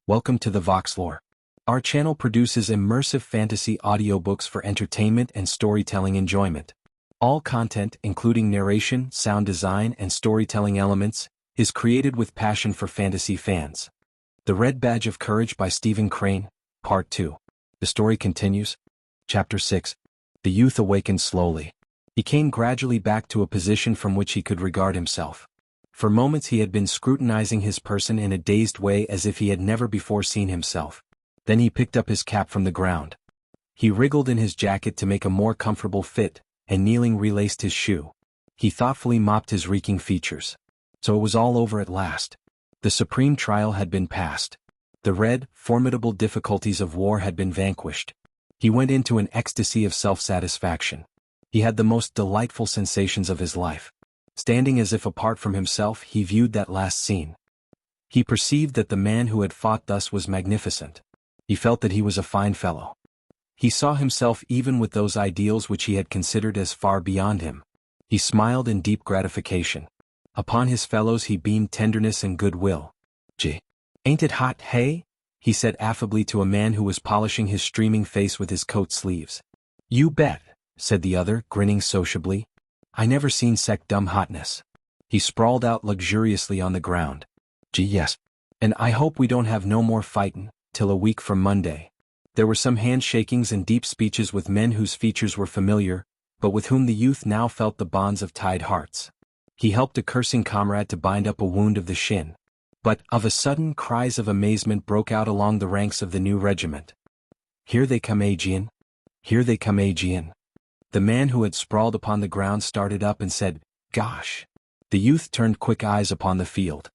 Welcome to the Vox Lore. Our channel produces immersive fantasy audiobooks for entertainment and storytelling enjoyment. All content, including narration, sound design, and storytelling elements, is created with passion for fantasy fans. The Red Badge of Courage by Stephen Crane, Part 2. The story continues. Chapter 6. The youth awakened slowly. He came gradually back to a position from which he could regard himself. For moments he had been scrutinizing his person in a dazed way as if he had never before seen himself. Then he picked up his cap from the ground. He wriggled in his jacket to make a more comfortable fit, and kneeling relaced his shoe. He thoughtfully mopped his reeking features. So it was all over at last. The supreme trial had been passed. The formidable difficulties of war had been vanquished. He went into an ecstasy of self-satisfaction. He had the most delightful sensations of his life. Standing as if apart from himself, he viewed that last scene. He perceived that the man who had fought thus was magnificent. He felt that he was a fine fellow. He saw himself even with those ideals which he had considered as far beyond him. He smiled in deep gratification. Upon his fellows he beamed tenderness and goodwill. "Gee, ain't it hot, hey?" he said affably to a man who was polishing his streaming face with his coat sleeves. "You bet," said the other, grinning sociably. "I never seen sec dumb hotness." He sprawled out luxuriously on the ground. "Gee, yes. And I hope we don't have no more fightin' till a week from Monday." There were some handshakings and deep speeches with men whose features were familiar, but with whom the youth now felt the bonds of tied hearts. He helped a cursing comrade to bind up a wound of the shin. But, of a sudden, cries of amazement broke out along the ranks of the new regiment. "Here they come, Aegean! Here they come, Aegean!" The man who had sprawled upon the ground started up and said, "Gosh!" The youth turned quick eyes upon the field.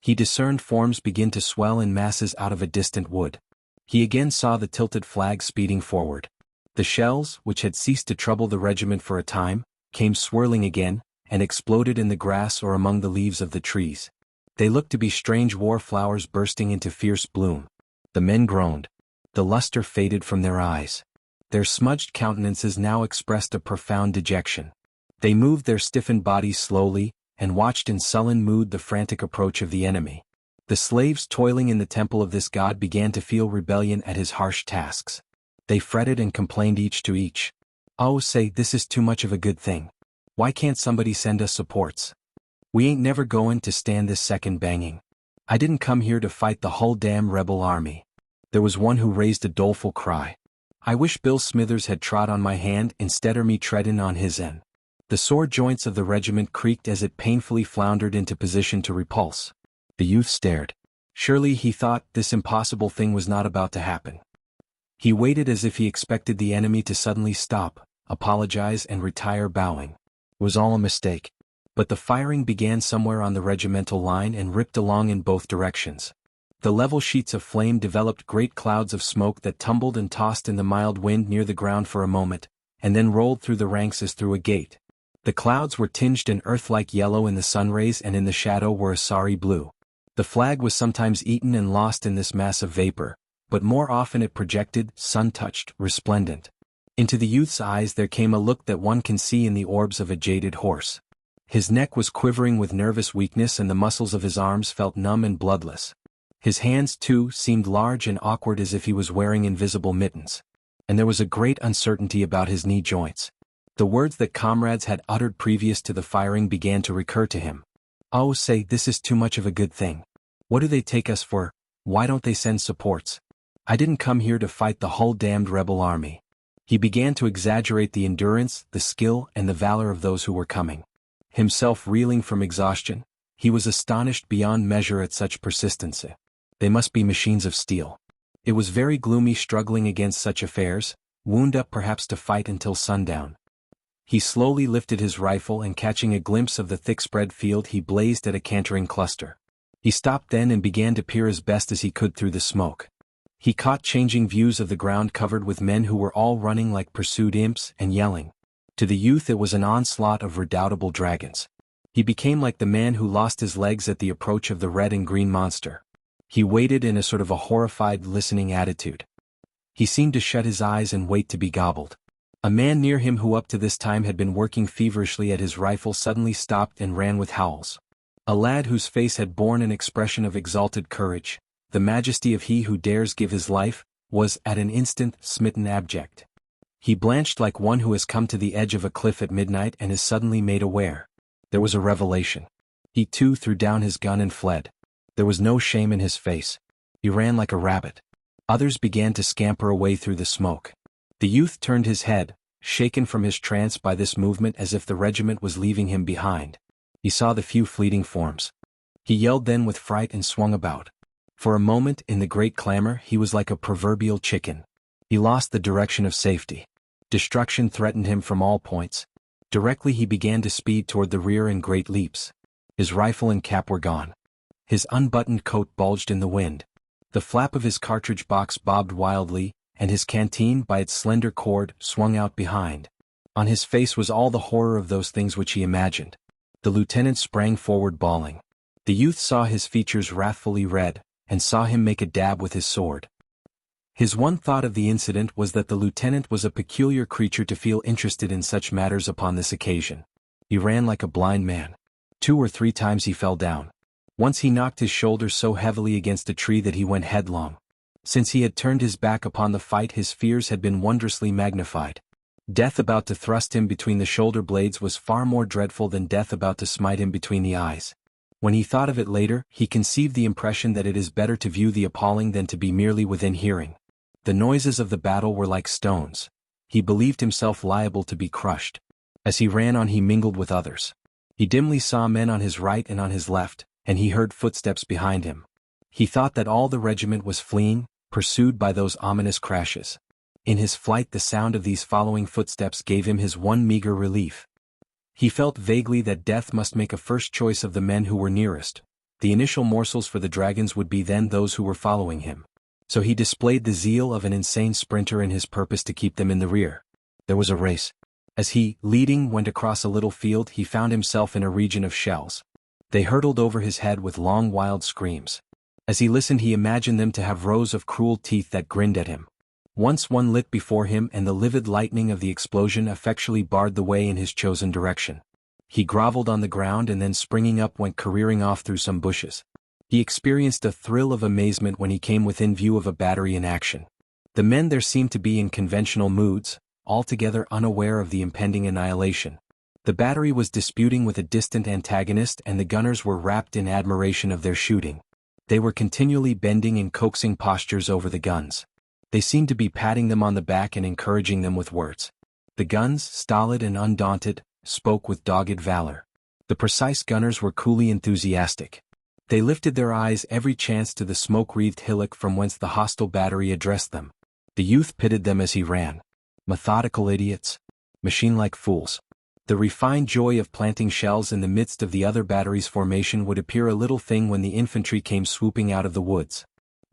He discerned forms begin to swell in masses out of a distant wood. He again saw the tilted flag speeding forward. The shells, which had ceased to trouble the regiment for a time, came swirling again, and exploded in the grass or among the leaves of the trees. They looked to be strange war flowers bursting into fierce bloom. The men groaned. The luster faded from their eyes. Their smudged countenances now expressed a profound dejection. They moved their stiffened bodies slowly, and watched in sullen mood the frantic approach of the enemy. The slaves toiling in the temple of this god began to feel rebellion at his harsh tasks. They fretted and complained each to each. "Oh, say, this is too much of a good thing. Why can't somebody send us supports? We ain't never goin' to stand this second banging. I didn't come here to fight the whole damn rebel army." There was one who raised a doleful cry. "I wish Bill Smithers had trod on my hand instead of me treadin' on his en." The sore joints of the regiment creaked as it painfully floundered into position to repulse. The youth stared. Surely, he thought, this impossible thing was not about to happen. He waited as if he expected the enemy to suddenly stop, apologize and retire bowing. It was all a mistake. But the firing began somewhere on the regimental line and ripped along in both directions. The level sheets of flame developed great clouds of smoke that tumbled and tossed in the mild wind near the ground for a moment, and then rolled through the ranks as through a gate. The clouds were tinged an earth-like yellow in the sunrays and in the shadow were a sorry blue. The flag was sometimes eaten and lost in this mass of vapor, but more often it projected, sun-touched, resplendent. Into the youth's eyes there came a look that one can see in the orbs of a jaded horse. His neck was quivering with nervous weakness and the muscles of his arms felt numb and bloodless. His hands, too, seemed large and awkward as if he was wearing invisible mittens. And there was a great uncertainty about his knee joints. The words that comrades had uttered previous to the firing began to recur to him. "Oh, say, this is too much of a good thing. What do they take us for? Why don't they send supports? I didn't come here to fight the whole damned rebel army." He began to exaggerate the endurance, the skill, and the valor of those who were coming. Himself reeling from exhaustion, he was astonished beyond measure at such persistency. They must be machines of steel. It was very gloomy struggling against such affairs, wound up perhaps to fight until sundown. He slowly lifted his rifle and catching a glimpse of the thick-spread field he blazed at a cantering cluster. He stopped then and began to peer as best as he could through the smoke. He caught changing views of the ground covered with men who were all running like pursued imps and yelling. To the youth it was an onslaught of redoubtable dragons. He became like the man who lost his legs at the approach of the red and green monster. He waited in a sort of a horrified, listening attitude. He seemed to shut his eyes and wait to be gobbled. A man near him who up to this time had been working feverishly at his rifle suddenly stopped and ran with howls. A lad whose face had borne an expression of exalted courage, the majesty of he who dares give his life, was at an instant smitten abject. He blanched like one who has come to the edge of a cliff at midnight and is suddenly made aware. There was a revelation. He too threw down his gun and fled. There was no shame in his face. He ran like a rabbit. Others began to scamper away through the smoke. The youth turned his head, shaken from his trance by this movement as if the regiment was leaving him behind. He saw the few fleeting forms. He yelled then with fright and swung about. For a moment in the great clamor he was like a proverbial chicken. He lost the direction of safety. Destruction threatened him from all points. Directly he began to speed toward the rear in great leaps. His rifle and cap were gone. His unbuttoned coat bulged in the wind. The flap of his cartridge box bobbed wildly, and his canteen by its slender cord swung out behind. On his face was all the horror of those things which he imagined. The lieutenant sprang forward bawling. The youth saw his features wrathfully red, and saw him make a dab with his sword. His one thought of the incident was that the lieutenant was a peculiar creature to feel interested in such matters upon this occasion. He ran like a blind man. 2 or 3 times he fell down. Once he knocked his shoulder so heavily against a tree that he went headlong. Since he had turned his back upon the fight his fears had been wondrously magnified. Death about to thrust him between the shoulder blades was far more dreadful than death about to smite him between the eyes. When he thought of it later, he conceived the impression that it is better to view the appalling than to be merely within hearing. The noises of the battle were like stones. He believed himself liable to be crushed. As he ran on he mingled with others. He dimly saw men on his right and on his left, and he heard footsteps behind him. He thought that all the regiment was fleeing, pursued by those ominous crashes. In his flight the sound of these following footsteps gave him his one meager relief. He felt vaguely that death must make a first choice of the men who were nearest. The initial morsels for the dragons would be then those who were following him. So he displayed the zeal of an insane sprinter in his purpose to keep them in the rear. There was a race. As he, leading, went across a little field he found himself in a region of shells. They hurtled over his head with long wild screams. As he listened he imagined them to have rows of cruel teeth that grinned at him. Once one lit before him and the livid lightning of the explosion effectually barred the way in his chosen direction. He groveled on the ground and then springing up went careering off through some bushes. He experienced a thrill of amazement when he came within view of a battery in action. The men there seemed to be in conventional moods, altogether unaware of the impending annihilation. The battery was disputing with a distant antagonist and the gunners were wrapped in admiration of their shooting. They were continually bending in coaxing postures over the guns. They seemed to be patting them on the back and encouraging them with words. The guns, stolid and undaunted, spoke with dogged valor. The precise gunners were coolly enthusiastic. They lifted their eyes every chance to the smoke-wreathed hillock from whence the hostile battery addressed them. The youth pitied them as he ran. Methodical idiots. Machine-like fools. The refined joy of planting shells in the midst of the other battery's formation would appear a little thing when the infantry came swooping out of the woods.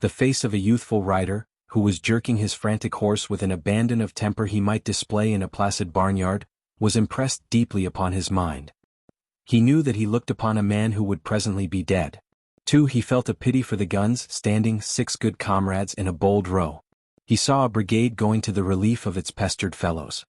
The face of a youthful rider, who was jerking his frantic horse with an abandon of temper he might display in a placid barnyard, was impressed deeply upon his mind. He knew that he looked upon a man who would presently be dead. Too, he felt a pity for the guns standing 6 good comrades in a bold row. He saw a brigade going to the relief of its pestered fellows.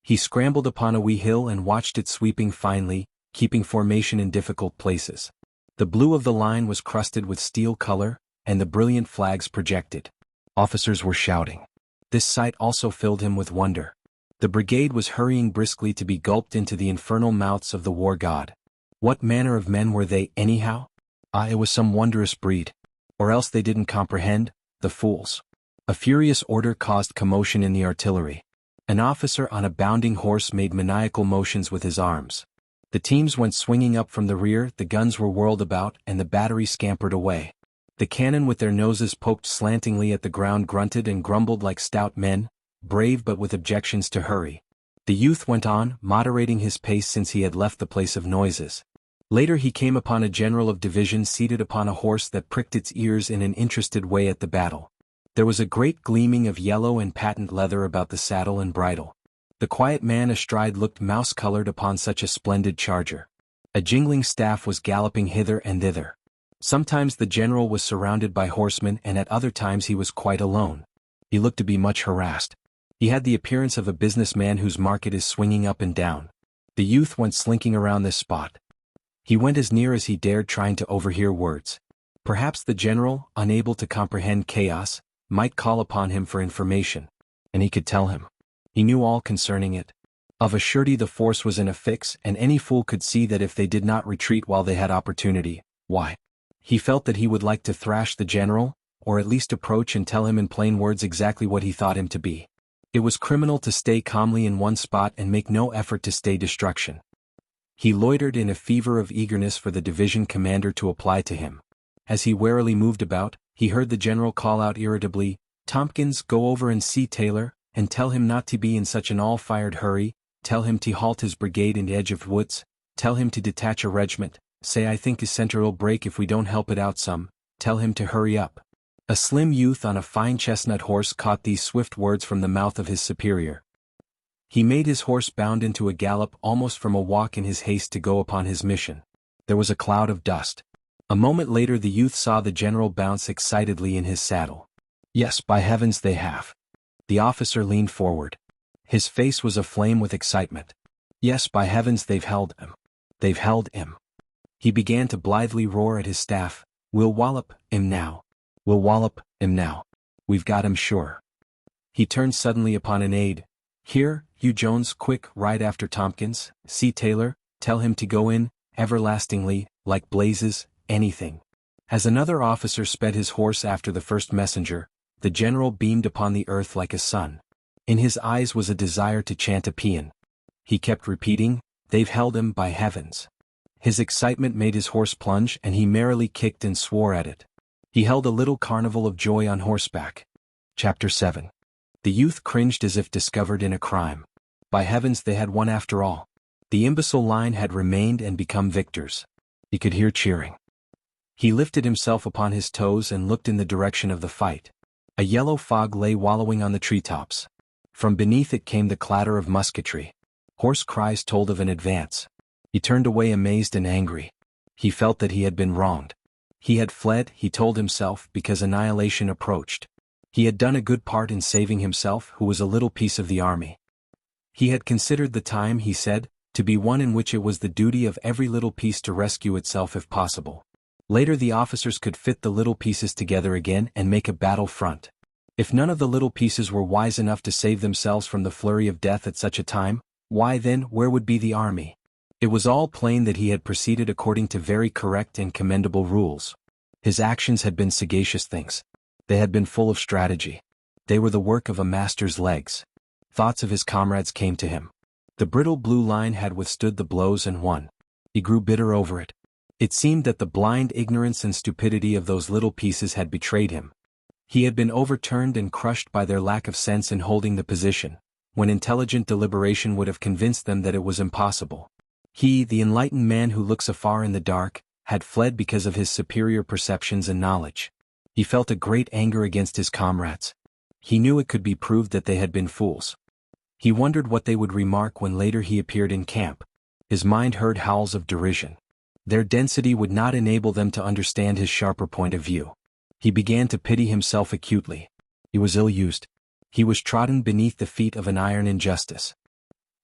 He scrambled upon a wee hill and watched it sweeping finely, keeping formation in difficult places. The blue of the line was crusted with steel color, and the brilliant flags projected. Officers were shouting. This sight also filled him with wonder. The brigade was hurrying briskly to be gulped into the infernal mouths of the war god. What manner of men were they, anyhow? It was some wondrous breed. Or else they didn't comprehend, the fools. A furious order caused commotion in the artillery. An officer on a bounding horse made maniacal motions with his arms. The teams went swinging up from the rear, the guns were whirled about, and the battery scampered away. The cannon with their noses poked slantingly at the ground grunted and grumbled like stout men, brave but with objections to hurry. The youth went on, moderating his pace since he had left the place of noises. Later he came upon a general of division seated upon a horse that pricked its ears in an interested way at the battle. There was a great gleaming of yellow and patent leather about the saddle and bridle. The quiet man astride looked mouse-colored upon such a splendid charger. A jingling staff was galloping hither and thither. Sometimes the general was surrounded by horsemen and at other times he was quite alone. He looked to be much harassed. He had the appearance of a businessman whose market is swinging up and down. The youth went slinking around this spot. He went as near as he dared trying to overhear words. Perhaps the general, unable to comprehend chaos, might call upon him for information, and he could tell him. He knew all concerning it. Of a surety the force was in a fix, and any fool could see that if they did not retreat while they had opportunity, why? He felt that he would like to thrash the general, or at least approach and tell him in plain words exactly what he thought him to be. It was criminal to stay calmly in one spot and make no effort to stay destruction. He loitered in a fever of eagerness for the division commander to apply to him. As he warily moved about, he heard the general call out irritably, "Tompkins, go over and see Taylor, and tell him not to be in such an all-fired hurry, tell him to halt his brigade in the edge of woods, tell him to detach a regiment, say I think his center'll break if we don't help it out some, tell him to hurry up." A slim youth on a fine chestnut horse caught these swift words from the mouth of his superior. He made his horse bound into a gallop almost from a walk in his haste to go upon his mission. There was a cloud of dust. A moment later the youth saw the general bounce excitedly in his saddle. "Yes, by heavens they have." The officer leaned forward. His face was aflame with excitement. "Yes, by heavens they've held him. They've held him." He began to blithely roar at his staff, "We'll wallop him now. We'll wallop him now. We've got him sure." He turned suddenly upon an aide. "Here, you Jones, quick, ride after Tompkins, see Taylor, tell him to go in, everlastingly, like blazes, anything." As another officer sped his horse after the first messenger, the general beamed upon the earth like a sun. In his eyes was a desire to chant a paean. He kept repeating, "They've held him, by heavens." His excitement made his horse plunge and he merrily kicked and swore at it. He held a little carnival of joy on horseback. Chapter 7. The youth cringed as if discovered in a crime. By heavens they had won after all. The imbecile line had remained and become victors. He could hear cheering. He lifted himself upon his toes and looked in the direction of the fight. A yellow fog lay wallowing on the treetops. From beneath it came the clatter of musketry. Hoarse cries told of an advance. He turned away amazed and angry. He felt that he had been wronged. He had fled, he told himself, because annihilation approached. He had done a good part in saving himself, who was a little piece of the army. He had considered the time, he said, to be one in which it was the duty of every little piece to rescue itself if possible. Later the officers could fit the little pieces together again and make a battle front. If none of the little pieces were wise enough to save themselves from the flurry of death at such a time, why then, where would be the army? It was all plain that he had proceeded according to very correct and commendable rules. His actions had been sagacious things. They had been full of strategy. They were the work of a master's legs. Thoughts of his comrades came to him. The brittle blue line had withstood the blows and won. He grew bitter over it. It seemed that the blind ignorance and stupidity of those little pieces had betrayed him. He had been overturned and crushed by their lack of sense in holding the position, when intelligent deliberation would have convinced them that it was impossible. He, the enlightened man who looks afar in the dark, had fled because of his superior perceptions and knowledge. He felt a great anger against his comrades. He knew it could be proved that they had been fools. He wondered what they would remark when later he appeared in camp. His mind heard howls of derision. Their density would not enable them to understand his sharper point of view. He began to pity himself acutely. He was ill-used. He was trodden beneath the feet of an iron injustice.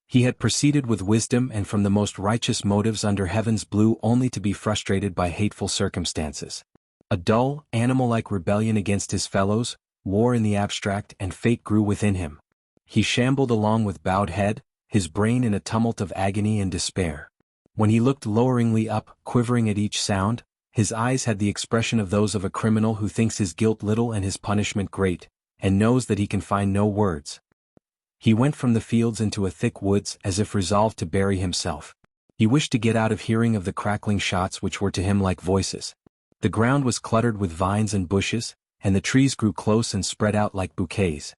He had proceeded with wisdom and from the most righteous motives under heaven's blue only to be frustrated by hateful circumstances. A dull, animal-like rebellion against his fellows, war in the abstract, and fate grew within him. He shambled along with bowed head, his brain in a tumult of agony and despair. When he looked loweringly up, quivering at each sound, his eyes had the expression of those of a criminal who thinks his guilt little and his punishment great, and knows that he can find no words. He went from the fields into a thick woods as if resolved to bury himself. He wished to get out of hearing of the crackling shots which were to him like voices. The ground was cluttered with vines and bushes, and the trees grew close and spread out like bouquets.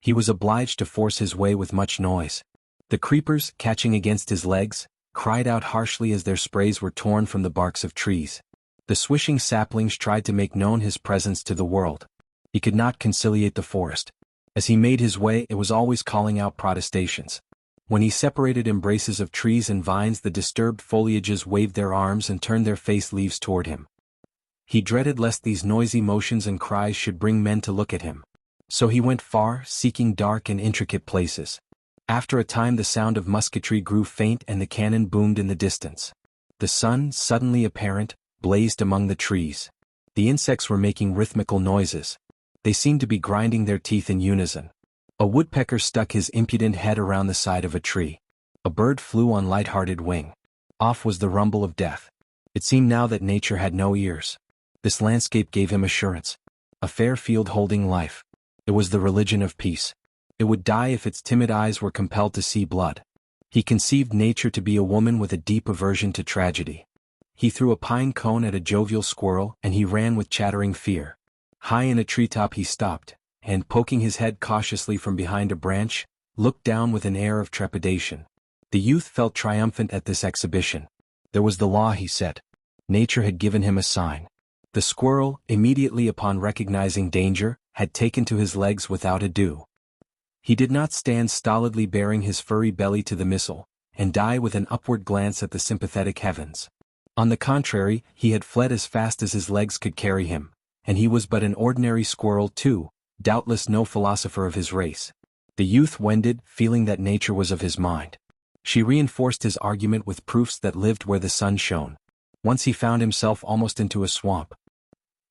He was obliged to force his way with much noise. The creepers, catching against his legs, cried out harshly as their sprays were torn from the barks of trees. The swishing saplings tried to make known his presence to the world. He could not conciliate the forest. As he made his way, it was always calling out protestations. When he separated embraces of trees and vines, the disturbed foliages waved their arms and turned their face leaves toward him. He dreaded lest these noisy motions and cries should bring men to look at him. So he went far, seeking dark and intricate places. After a time the sound of musketry grew faint and the cannon boomed in the distance. The sun, suddenly apparent, blazed among the trees. The insects were making rhythmical noises. They seemed to be grinding their teeth in unison. A woodpecker stuck his impudent head around the side of a tree. A bird flew on light-hearted wing. Off was the rumble of death. It seemed now that nature had no ears. This landscape gave him assurance. A fair field holding life. It was the religion of peace. It would die if its timid eyes were compelled to see blood. He conceived nature to be a woman with a deep aversion to tragedy. He threw a pine cone at a jovial squirrel and he ran with chattering fear. High in a treetop he stopped, and poking his head cautiously from behind a branch, looked down with an air of trepidation. The youth felt triumphant at this exhibition. There was the law, he said. Nature had given him a sign. The squirrel, immediately upon recognizing danger, had taken to his legs without ado. He did not stand stolidly baring his furry belly to the missile, and die with an upward glance at the sympathetic heavens. On the contrary, he had fled as fast as his legs could carry him, and he was but an ordinary squirrel too, doubtless no philosopher of his race. The youth wended, feeling that nature was of his mind. She reinforced his argument with proofs that lived where the sun shone. Once he found himself almost into a swamp.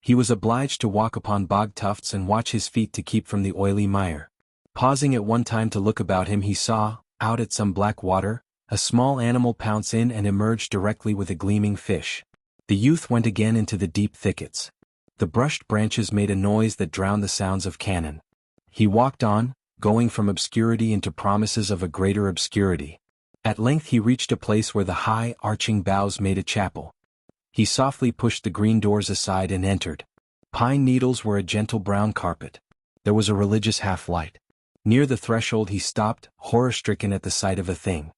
He was obliged to walk upon bog tufts and watch his feet to keep from the oily mire. Pausing at one time to look about him, he saw, out at some black water, a small animal pounce in and emerge directly with a gleaming fish. The youth went again into the deep thickets. The brushed branches made a noise that drowned the sounds of cannon. He walked on, going from obscurity into promises of a greater obscurity. At length he reached a place where the high, arching boughs made a chapel. He softly pushed the green doors aside and entered. Pine needles were a gentle brown carpet. There was a religious half-light. Near the threshold he stopped, horror-stricken at the sight of a thing.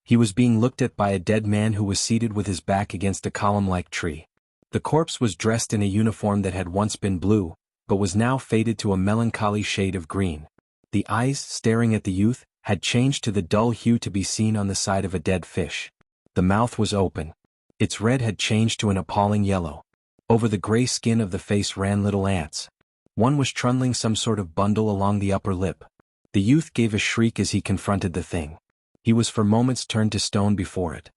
He was being looked at by a dead man who was seated with his back against a column-like tree. The corpse was dressed in a uniform that had once been blue, but was now faded to a melancholy shade of green. The eyes, staring at the youth, had changed to the dull hue to be seen on the side of a dead fish. The mouth was open. Its red had changed to an appalling yellow. Over the gray skin of the face ran little ants. One was trundling some sort of bundle along the upper lip. The youth gave a shriek as he confronted the thing. He was for moments turned to stone before it.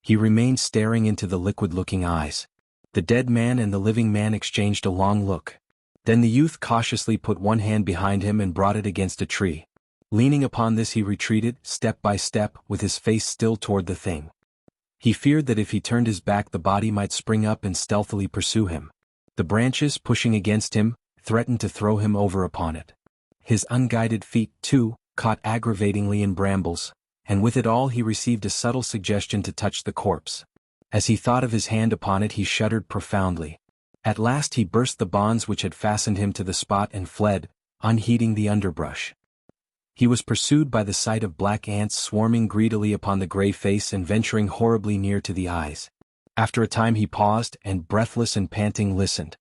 He remained staring into the liquid-looking eyes. The dead man and the living man exchanged a long look. Then the youth cautiously put one hand behind him and brought it against a tree. Leaning upon this he retreated, step by step, with his face still toward the thing. He feared that if he turned his back the body might spring up and stealthily pursue him. The branches, pushing against him, threatened to throw him over upon it. His unguided feet, too, caught aggravatingly in brambles, and with it all he received a subtle suggestion to touch the corpse. As he thought of his hand upon it he shuddered profoundly. At last he burst the bonds which had fastened him to the spot and fled, unheeding the underbrush. He was pursued by the sight of black ants swarming greedily upon the gray face and venturing horribly near to the eyes. After a time he paused and, breathless and panting, listened.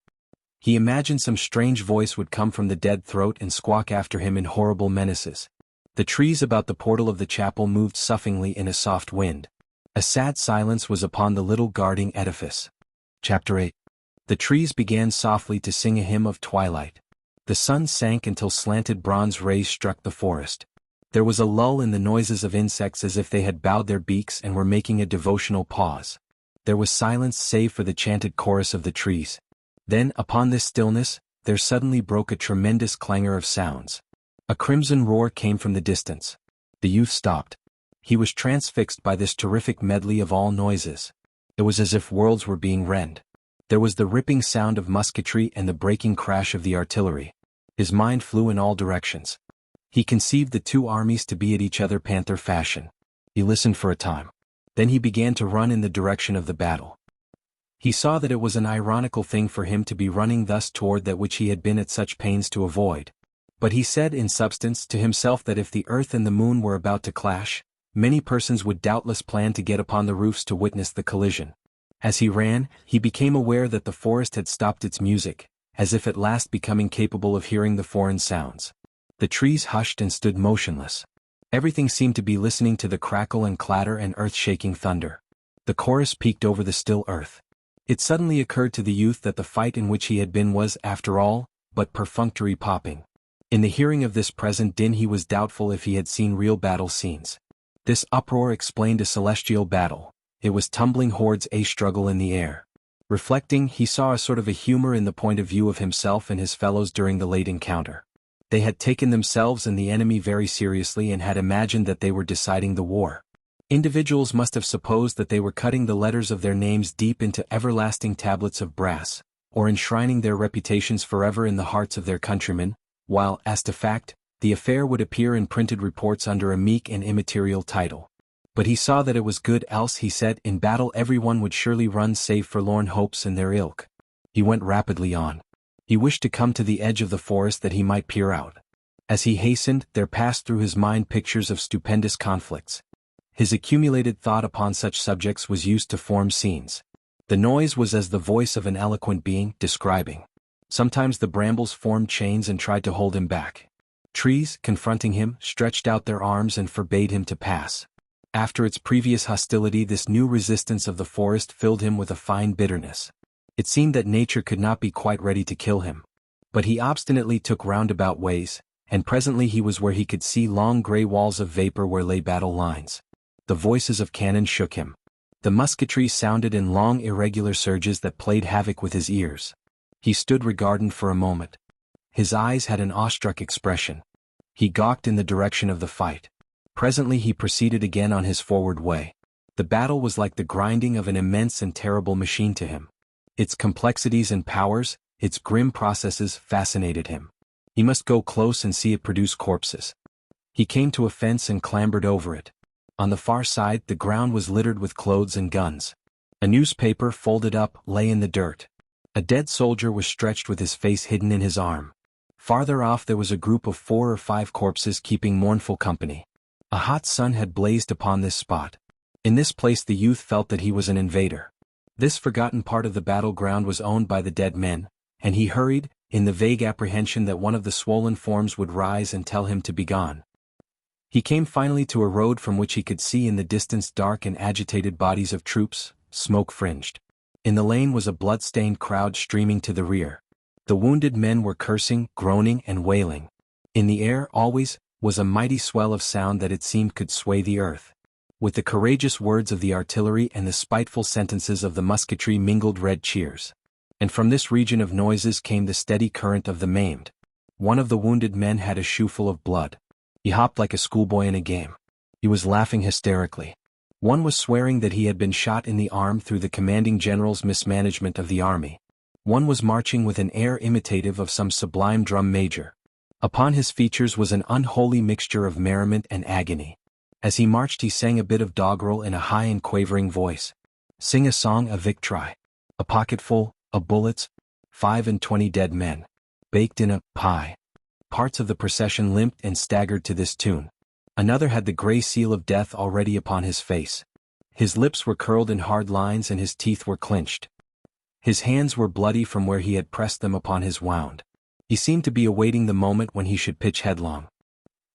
He imagined some strange voice would come from the dead throat and squawk after him in horrible menaces. The trees about the portal of the chapel moved soughingly in a soft wind. A sad silence was upon the little guarding edifice. Chapter 8. The trees began softly to sing a hymn of twilight. The sun sank until slanted bronze rays struck the forest. There was a lull in the noises of insects as if they had bowed their beaks and were making a devotional pause. There was silence save for the chanted chorus of the trees. Then, upon this stillness, there suddenly broke a tremendous clangor of sounds. A crimson roar came from the distance. The youth stopped. He was transfixed by this terrific medley of all noises. It was as if worlds were being rent. There was the ripping sound of musketry and the breaking crash of the artillery. His mind flew in all directions. He conceived the two armies to be at each other panther fashion. He listened for a time. Then he began to run in the direction of the battle. He saw that it was an ironical thing for him to be running thus toward that which he had been at such pains to avoid. But he said in substance to himself that if the earth and the moon were about to clash, many persons would doubtless plan to get upon the roofs to witness the collision. As he ran, he became aware that the forest had stopped its music, as if at last becoming capable of hearing the foreign sounds. The trees hushed and stood motionless. Everything seemed to be listening to the crackle and clatter and earth-shaking thunder. The chorus peaked over the still earth. It suddenly occurred to the youth that the fight in which he had been was, after all, but perfunctory popping. In the hearing of this present din he was doubtful if he had seen real battle scenes. This uproar explained a celestial battle. It was tumbling hordes a struggle in the air. Reflecting, he saw a sort of a humor in the point of view of himself and his fellows during the late encounter. They had taken themselves and the enemy very seriously and had imagined that they were deciding the war. Individuals must have supposed that they were cutting the letters of their names deep into everlasting tablets of brass, or enshrining their reputations forever in the hearts of their countrymen, while, as to fact, the affair would appear in printed reports under a meek and immaterial title. But he saw that it was good, else he said, in battle everyone would surely run save forlorn hopes and their ilk. He went rapidly on. He wished to come to the edge of the forest that he might peer out. As he hastened, there passed through his mind pictures of stupendous conflicts. His accumulated thought upon such subjects was used to form scenes. The noise was as the voice of an eloquent being, describing. Sometimes the brambles formed chains and tried to hold him back. Trees, confronting him, stretched out their arms and forbade him to pass. After its previous hostility, this new resistance of the forest filled him with a fine bitterness. It seemed that nature could not be quite ready to kill him. But he obstinately took roundabout ways, and presently he was where he could see long gray walls of vapor where lay battle lines. The voices of cannon shook him. The musketry sounded in long irregular surges that played havoc with his ears. He stood regarding for a moment. His eyes had an awestruck expression. He gawked in the direction of the fight. Presently he proceeded again on his forward way. The battle was like the grinding of an immense and terrible machine to him. Its complexities and powers, its grim processes fascinated him. He must go close and see it produce corpses. He came to a fence and clambered over it. On the far side the ground was littered with clothes and guns. A newspaper, folded up, lay in the dirt. A dead soldier was stretched with his face hidden in his arm. Farther off there was a group of 4 or 5 corpses keeping mournful company. A hot sun had blazed upon this spot. In this place the youth felt that he was an invader. This forgotten part of the battleground was owned by the dead men, and he hurried, in the vague apprehension that one of the swollen forms would rise and tell him to be gone. He came finally to a road from which he could see in the distance dark and agitated bodies of troops, smoke-fringed. In the lane was a blood-stained crowd streaming to the rear. The wounded men were cursing, groaning, and wailing. In the air, always, was a mighty swell of sound that it seemed could sway the earth. With the courageous words of the artillery and the spiteful sentences of the musketry mingled red cheers. And from this region of noises came the steady current of the maimed. One of the wounded men had a shoe full of blood. He hopped like a schoolboy in a game. He was laughing hysterically. One was swearing that he had been shot in the arm through the commanding general's mismanagement of the army. One was marching with an air imitative of some sublime drum major. Upon his features was an unholy mixture of merriment and agony. As he marched he sang a bit of doggerel in a high and quavering voice. Sing a song of victory. A pocketful of bullets. 25 dead men. Baked in a pie. Parts of the procession limped and staggered to this tune. Another had the gray seal of death already upon his face. His lips were curled in hard lines and his teeth were clenched. His hands were bloody from where he had pressed them upon his wound. He seemed to be awaiting the moment when he should pitch headlong.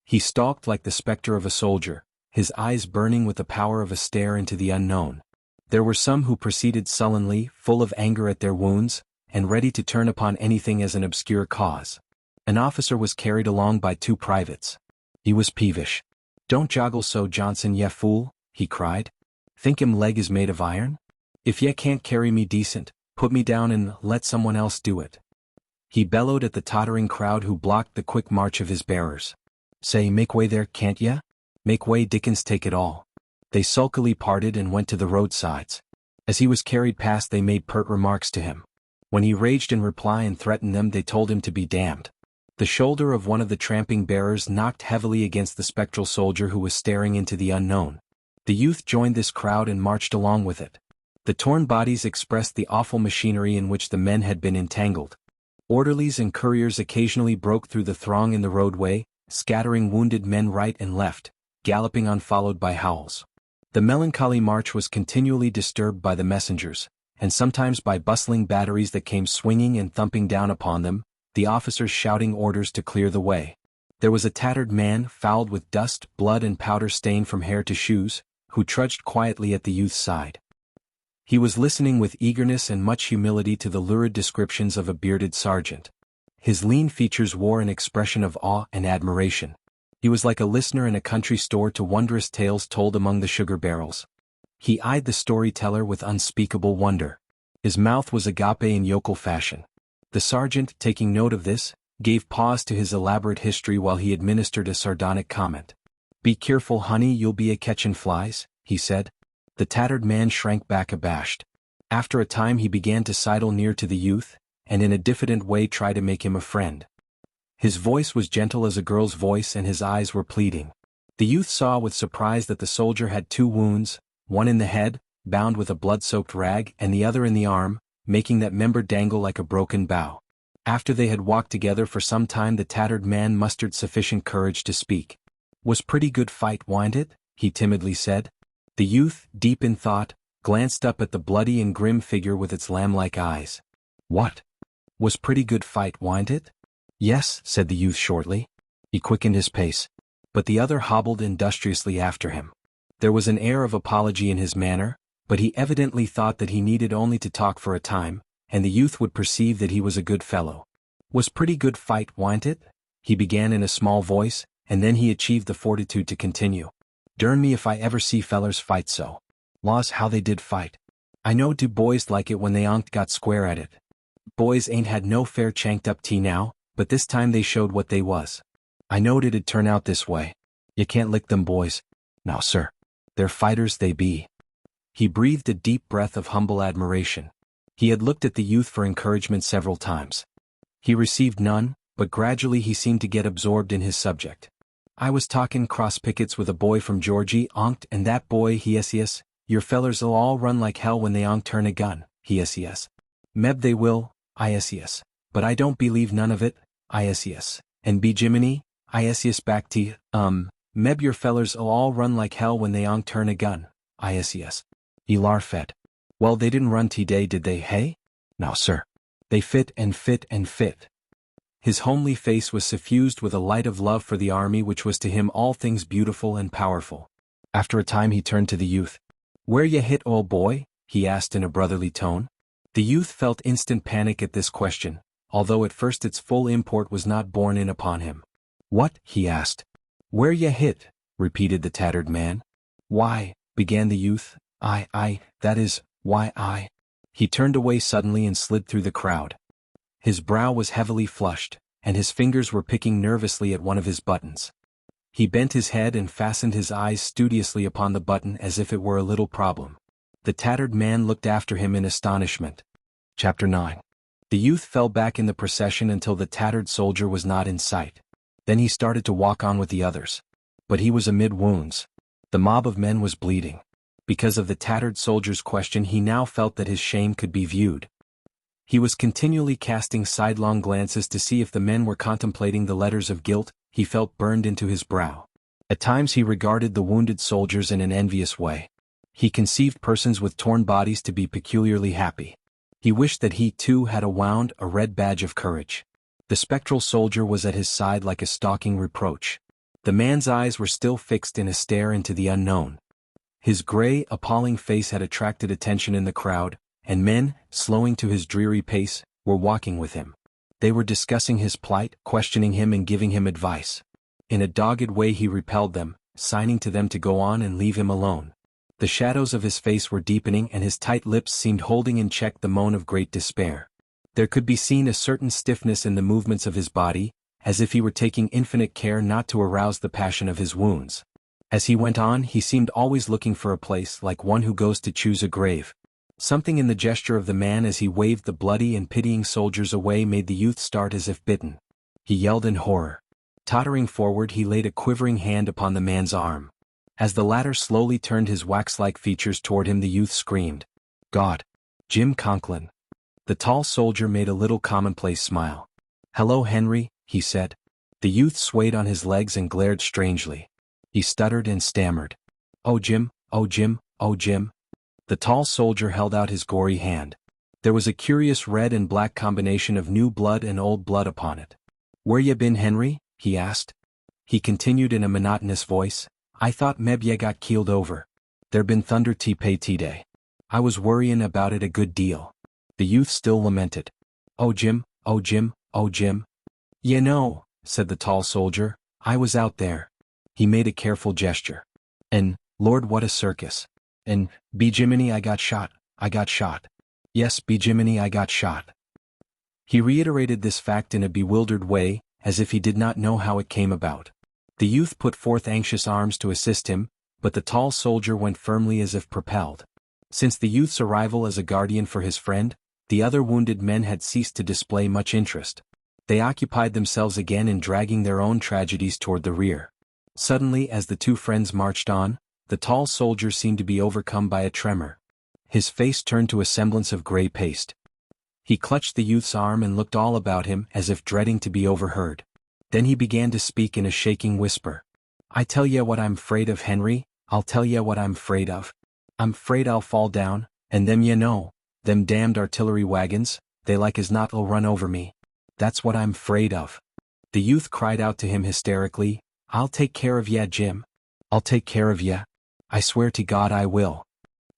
He stalked like the specter of a soldier, his eyes burning with the power of a stare into the unknown. There were some who proceeded sullenly, full of anger at their wounds, and ready to turn upon anything as an obscure cause. An officer was carried along by 2 privates. He was peevish. "Don't joggle so, Johnson, ye fool," he cried. "Think him leg is made of iron? If ye can't carry me decent, put me down and let someone else do it." He bellowed at the tottering crowd who blocked the quick march of his bearers. "Say, make way there, can't ye? Make way, Dickens take it all." They sulkily parted and went to the roadsides. As he was carried past they made pert remarks to him. When he raged in reply and threatened them they told him to be damned. The shoulder of one of the tramping bearers knocked heavily against the spectral soldier who was staring into the unknown. The youth joined this crowd and marched along with it. The torn bodies expressed the awful machinery in which the men had been entangled. Orderlies and couriers occasionally broke through the throng in the roadway, scattering wounded men right and left, galloping on followed by howls. The melancholy march was continually disturbed by the messengers, and sometimes by bustling batteries that came swinging and thumping down upon them, the officers shouting orders to clear the way. There was a tattered man, fouled with dust, blood and powder stained from hair to shoes, who trudged quietly at the youth's side. He was listening with eagerness and much humility to the lurid descriptions of a bearded sergeant. His lean features wore an expression of awe and admiration. He was like a listener in a country store to wondrous tales told among the sugar barrels. He eyed the storyteller with unspeakable wonder. His mouth was agape in yokel fashion. The sergeant, taking note of this, gave pause to his elaborate history while he administered a sardonic comment. "Be careful, honey, you'll be a catchin' flies," he said. The tattered man shrank back abashed. After a time he began to sidle near to the youth, and in a diffident way try to make him a friend. His voice was gentle as a girl's voice and his eyes were pleading. The youth saw with surprise that the soldier had 2 wounds, one in the head, bound with a blood-soaked rag, and the other in the arm, making that member dangle like a broken bough. After they had walked together for some time, the tattered man mustered sufficient courage to speak. "Was pretty good fight, wa'n't it?" he timidly said. The youth, deep in thought, glanced up at the bloody and grim figure with its lamb-like eyes. "What? Was pretty good fight, wa'n't it?" "Yes," said the youth shortly. He quickened his pace. But the other hobbled industriously after him. There was an air of apology in his manner, but he evidently thought that he needed only to talk for a time, and the youth would perceive that he was a good fellow. "Was pretty good fight, wa'n't it?" he began in a small voice, and then he achieved the fortitude to continue. "Dern me if I ever see fellers fight so. Laws, how they did fight. I know do boys like it when they on't got square at it. Boys ain't had no fair chanked up tea now, but this time they showed what they was. I knowed it'd turn out this way. You can't lick them boys. No, sir. They're fighters they be." He breathed a deep breath of humble admiration. He had looked at the youth for encouragement several times. He received none, but gradually he seemed to get absorbed in his subject. "I was talking cross pickets with a boy from Georgie, onct, and that boy, he yes, your fellers'll all run like hell when they onct turn a gun, he yes. Meb they will, I yes, but I don't believe none of it, I yes, and be Jiminy, I yes back to meb your fellers'll all run like hell when they onct turn a gun, I yes. Elar fed. Well, they didn't run today, did they, hey? No, sir. They fit and fit and fit." His homely face was suffused with a light of love for the army which was to him all things beautiful and powerful. After a time he turned to the youth. "Where ya hit, old boy?" he asked in a brotherly tone. The youth felt instant panic at this question, although at first its full import was not borne in upon him. "What?" he asked. "Where ya hit?" repeated the tattered man. "Why," began the youth, that is, why I—" He turned away suddenly and slid through the crowd. His brow was heavily flushed, and his fingers were picking nervously at one of his buttons. He bent his head and fastened his eyes studiously upon the button as if it were a little problem. The tattered man looked after him in astonishment. Chapter 9. The youth fell back in the procession until the tattered soldier was not in sight. Then he started to walk on with the others. But he was amid wounds. The mob of men was bleeding. Because of the tattered soldier's question, he now felt that his shame could be viewed. He was continually casting sidelong glances to see if the men were contemplating the letters of guilt he felt burned into his brow. At times he regarded the wounded soldiers in an envious way. He conceived persons with torn bodies to be peculiarly happy. He wished that he too had wound a red badge of courage. The spectral soldier was at his side like a stalking reproach. The man's eyes were still fixed in a stare into the unknown. His gray, appalling face had attracted attention in the crowd, and men, slowing to his dreary pace, were walking with him. They were discussing his plight, questioning him and giving him advice. In a dogged way he repelled them, signing to them to go on and leave him alone. The shadows of his face were deepening and his tight lips seemed holding in check the moan of great despair. There could be seen a certain stiffness in the movements of his body, as if he were taking infinite care not to arouse the passion of his wounds. As he went on, he seemed always looking for a place, like one who goes to choose a grave. Something in the gesture of the man as he waved the bloody and pitying soldiers away made the youth start as if bitten. He yelled in horror. Tottering forward, he laid a quivering hand upon the man's arm. As the latter slowly turned his wax-like features toward him, the youth screamed, "God! Jim Conklin!" The tall soldier made a little commonplace smile. "Hello, Henry," he said. The youth swayed on his legs and glared strangely. He stuttered and stammered. "Oh Jim, oh Jim, oh Jim." The tall soldier held out his gory hand. There was a curious red and black combination of new blood and old blood upon it. "Where ya been, Henry?" he asked. He continued in a monotonous voice, "I thought meb ya got keeled over. There been thunder pay day. I was worryin' about it a good deal." The youth still lamented. "Oh Jim, oh Jim, oh Jim." "You know," said the tall soldier, "I was out there." He made a careful gesture. "And, Lord, what a circus. And, be Jiminy, I got shot. Yes, be Jiminy, I got shot. He reiterated this fact in a bewildered way, as if he did not know how it came about. The youth put forth anxious arms to assist him, but the tall soldier went firmly as if propelled. Since the youth's arrival as a guardian for his friend, the other wounded men had ceased to display much interest. They occupied themselves again in dragging their own tragedies toward the rear. Suddenly, as the two friends marched on, the tall soldier seemed to be overcome by a tremor. His face turned to a semblance of gray paste. He clutched the youth's arm and looked all about him as if dreading to be overheard. Then he began to speak in a shaking whisper. I tell ye what I'm 'fraid of, Henry, I'll tell ye what I'm 'fraid of. I'm 'fraid I'll fall down, and them them damned artillery wagons, they like as not'll run over me. That's what I'm 'fraid of. The youth cried out to him hysterically, I'll take care of ye, Jim. I'll take care of ye. I swear to God I will.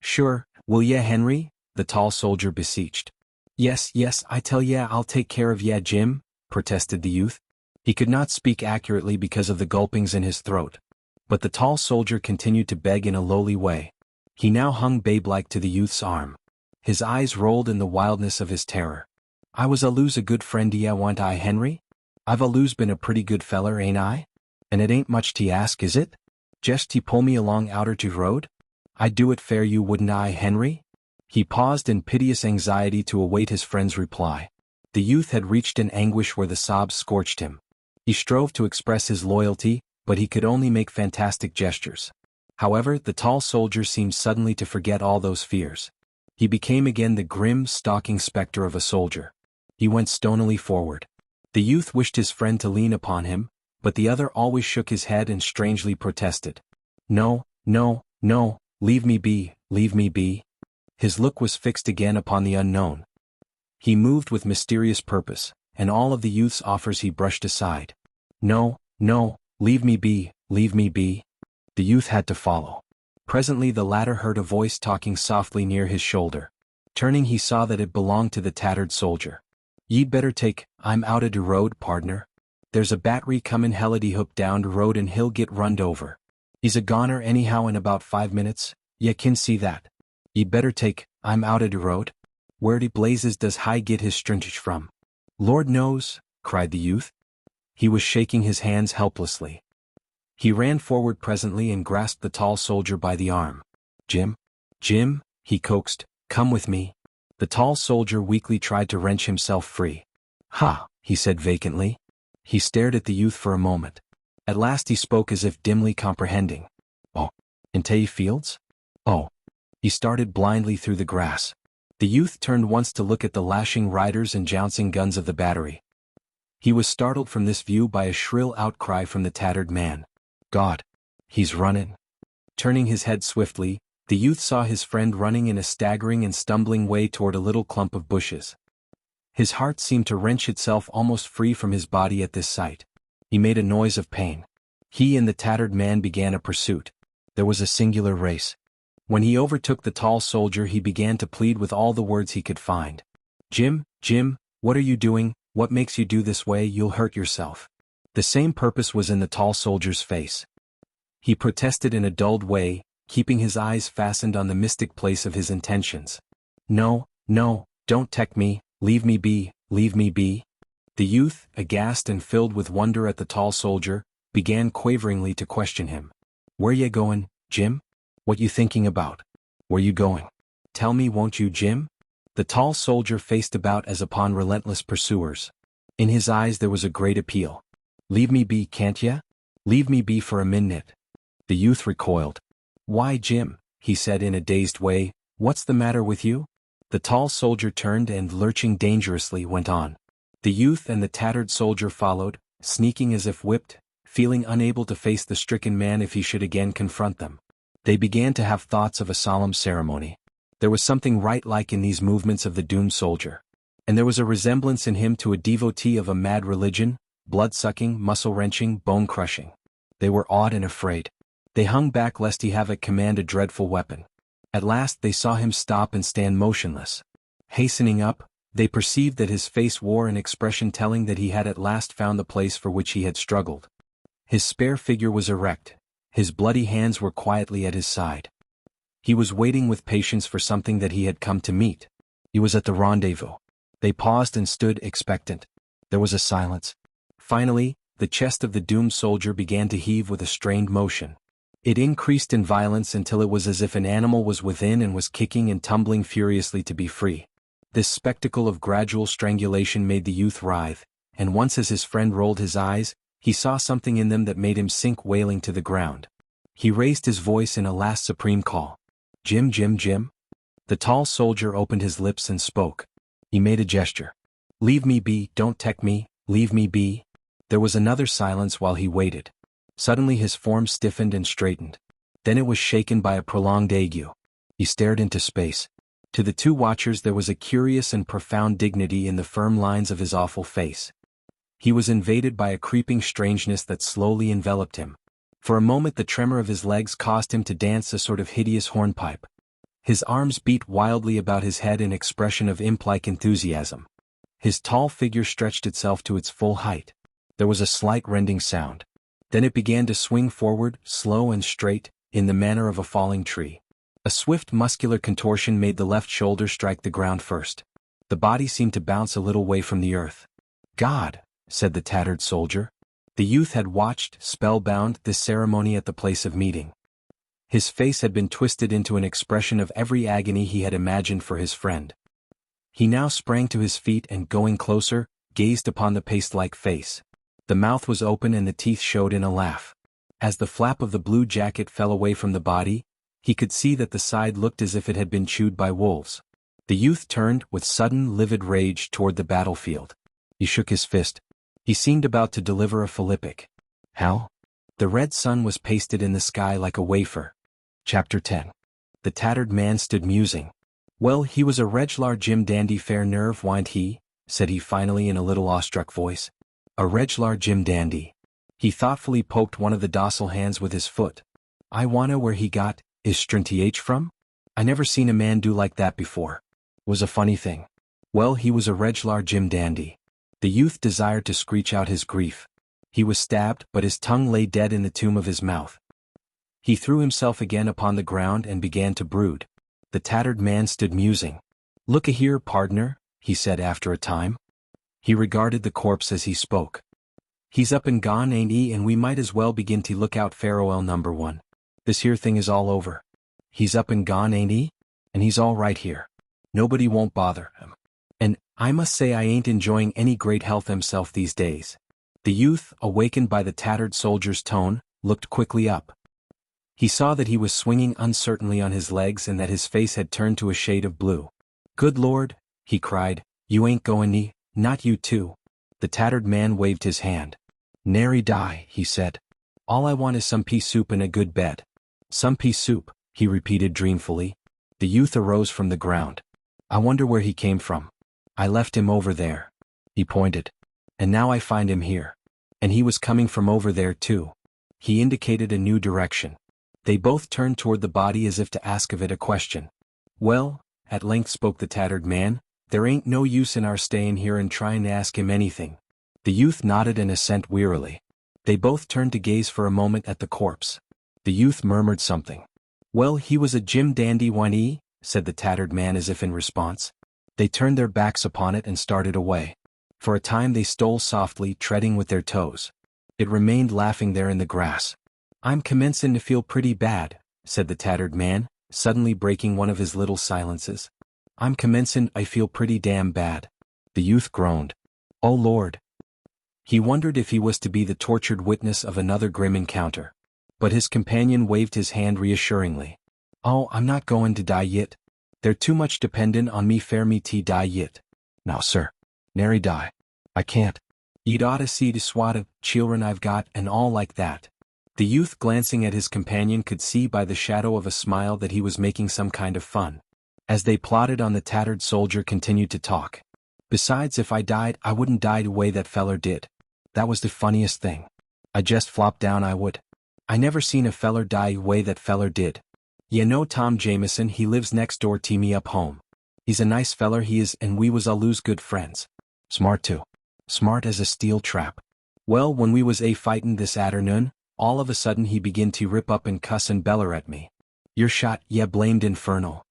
Sure, will ye, Henry? The tall soldier beseeched. Yes, I tell ye I'll take care of ye, Jim, protested the youth. He could not speak accurately because of the gulpings in his throat. But the tall soldier continued to beg in a lowly way. He now hung babe-like to the youth's arm. His eyes rolled in the wildness of his terror. I was a good friend to ye, wa'n't I, Henry? I've been a pretty good feller, ain't I? And it ain't much to ask, is it? Jest to pull me along outer to road? I'd do it fair you, wouldn't I, Henry? He paused in piteous anxiety to await his friend's reply. The youth had reached an anguish where the sobs scorched him. He strove to express his loyalty, but he could only make fantastic gestures. However, the tall soldier seemed suddenly to forget all those fears. He became again the grim, stalking specter of a soldier. He went stonily forward. The youth wished his friend to lean upon him, but the other always shook his head and strangely protested. No, leave me be, leave me be. His look was fixed again upon the unknown. He moved with mysterious purpose, and all of the youth's offers he brushed aside. No, leave me be, leave me be. The youth had to follow. Presently the latter heard a voice talking softly near his shoulder. Turning, he saw that it belonged to the tattered soldier. Ye'd better take, I'm out o' de road, pardner. There's a battery comin' hellady hook down de road and he'll get runned over. He's a goner anyhow in about 5 minutes, ye kin see that. Ye'd better take, I'm out o' de road. Where de blazes does Hi get his strintage from? Lord knows, cried the youth. He was shaking his hands helplessly. He ran forward presently and grasped the tall soldier by the arm. Jim, he coaxed, come with me. The tall soldier weakly tried to wrench himself free. Ha, he said vacantly. He stared at the youth for a moment. At last he spoke as if dimly comprehending. Oh, in Tay Fields? Oh. He started blindly through the grass. The youth turned once to look at the lashing riders and jouncing guns of the battery. He was startled from this view by a shrill outcry from the tattered man. God! He's running. Turning his head swiftly, the youth saw his friend running in a staggering and stumbling way toward a little clump of bushes. His heart seemed to wrench itself almost free from his body at this sight. He made a noise of pain. He and the tattered man began a pursuit. There was a singular race. When he overtook the tall soldier, he began to plead with all the words he could find. Jim, what are you doing? What makes you do this way? You'll hurt yourself. The same purpose was in the tall soldier's face. He protested in a dulled way, keeping his eyes fastened on the mystic place of his intentions. No, don't take me, leave me be, leave me be. The youth, aghast and filled with wonder at the tall soldier, began quaveringly to question him. Where ye goin', Jim? What you thinking about? Where you going? Tell me, won't you, Jim? The tall soldier faced about as upon relentless pursuers. In his eyes there was a great appeal. Leave me be, can't ye? Leave me be for a minute. The youth recoiled. Why, Jim, he said in a dazed way, what's the matter with you? The tall soldier turned and, lurching dangerously, went on. The youth and the tattered soldier followed, sneaking as if whipped, feeling unable to face the stricken man if he should again confront them. They began to have thoughts of a solemn ceremony. There was something rite-like in these movements of the doomed soldier. And there was a resemblance in him to a devotee of a mad religion, blood-sucking, muscle-wrenching, bone-crushing. They were awed and afraid. They hung back lest he have at command a dreadful weapon. At last they saw him stop and stand motionless. Hastening up, they perceived that his face wore an expression telling that he had at last found the place for which he had struggled. His spare figure was erect. His bloody hands were quietly at his side. He was waiting with patience for something that he had come to meet. He was at the rendezvous. They paused and stood expectant. There was a silence. Finally, the chest of the doomed soldier began to heave with a strained motion. It increased in violence until it was as if an animal was within and was kicking and tumbling furiously to be free. This spectacle of gradual strangulation made the youth writhe, and once as his friend rolled his eyes, he saw something in them that made him sink wailing to the ground. He raised his voice in a last supreme call. "Jim, Jim, Jim?" The tall soldier opened his lips and spoke. He made a gesture. "Leave me be, don't tech me, leave me be." There was another silence while he waited. Suddenly his form stiffened and straightened. Then it was shaken by a prolonged ague. He stared into space. To the two watchers there was a curious and profound dignity in the firm lines of his awful face. He was invaded by a creeping strangeness that slowly enveloped him. For a moment the tremor of his legs caused him to dance a sort of hideous hornpipe. His arms beat wildly about his head in expression of imp-like enthusiasm. His tall figure stretched itself to its full height. There was a slight rending sound. Then it began to swing forward, slow and straight, in the manner of a falling tree. A swift muscular contortion made the left shoulder strike the ground first. The body seemed to bounce a little way from the earth. "God," said the tattered soldier. The youth had watched, spellbound, this ceremony at the place of meeting. His face had been twisted into an expression of every agony he had imagined for his friend. He now sprang to his feet and, going closer, gazed upon the paste-like face. The mouth was open and the teeth showed in a laugh. As the flap of the blue jacket fell away from the body, he could see that the side looked as if it had been chewed by wolves. The youth turned, with sudden, livid rage, toward the battlefield. He shook his fist. He seemed about to deliver a philippic. How? The red sun was pasted in the sky like a wafer. Chapter 10. The tattered man stood musing. "Well, he was a reg'lar Jim Dandy fair nerve, wa'n't he?" said he finally in a little awestruck voice. "A reg'lar Jim Dandy." He thoughtfully poked one of the docile hands with his foot. "I wonna where he got his strength from? I never seen a man do like that before. Was a funny thing. Well, he was a reg'lar Jim Dandy." The youth desired to screech out his grief. He was stabbed, but his tongue lay dead in the tomb of his mouth. He threw himself again upon the ground and began to brood. The tattered man stood musing. "Look-a-here, pardner," he said after a time. He regarded the corpse as he spoke. "He's up and gone, ain't he, and we might as well begin to look out farewell number one. This here thing is all over. He's up and gone, ain't he? And he's all right here. Nobody won't bother him. And I must say I ain't enjoying any great health himself these days." The youth, awakened by the tattered soldier's tone, looked quickly up. He saw that he was swinging uncertainly on his legs and that his face had turned to a shade of blue. "Good Lord," he cried, "you ain't goin' ni, not you too." The tattered man waved his hand. "Nary die," he said. "All I want is some pea soup and a good bed." "Some pea soup," he repeated dreamfully. The youth arose from the ground. "I wonder where he came from. I left him over there." He pointed. "And now I find him here. And he was coming from over there too." He indicated a new direction. They both turned toward the body as if to ask of it a question. "Well," at length spoke the tattered man, "there ain't no use in our staying here and trying to ask him anything." The youth nodded an assent wearily. They both turned to gaze for a moment at the corpse. The youth murmured something. "Well, he was a Jim Dandy, wa'n't he?" said the tattered man as if in response. They turned their backs upon it and started away. For a time they stole softly, treading with their toes. It remained laughing there in the grass. "I'm commencin' to feel pretty bad," said the tattered man, suddenly breaking one of his little silences. "I'm commencin' I feel pretty damn bad." The youth groaned. "Oh Lord." He wondered if he was to be the tortured witness of another grim encounter. But his companion waved his hand reassuringly. "Oh, I'm not goin' to die yit. They're too much dependin' on me fair me to die yit. Now, sir, nary die. I can't. You'd oughta see the swat of children I've got and all like that." The youth, glancing at his companion, could see by the shadow of a smile that he was making some kind of fun. As they plodded on, the tattered soldier continued to talk. "Besides, if I died, I wouldn't die the way that feller did. That was the funniest thing. I jest flopped down, I would. I never seen a feller die the way that feller did. You know Tom Jameson, he lives next door to me up home. He's a nice feller, he is, and we was allus good friends. Smart too. Smart as a steel trap. Well, when we was fightin' this atternoon, all of a sudden he begin to rip up and cuss and beller at me. 'You're shot, ye blamed infernal.'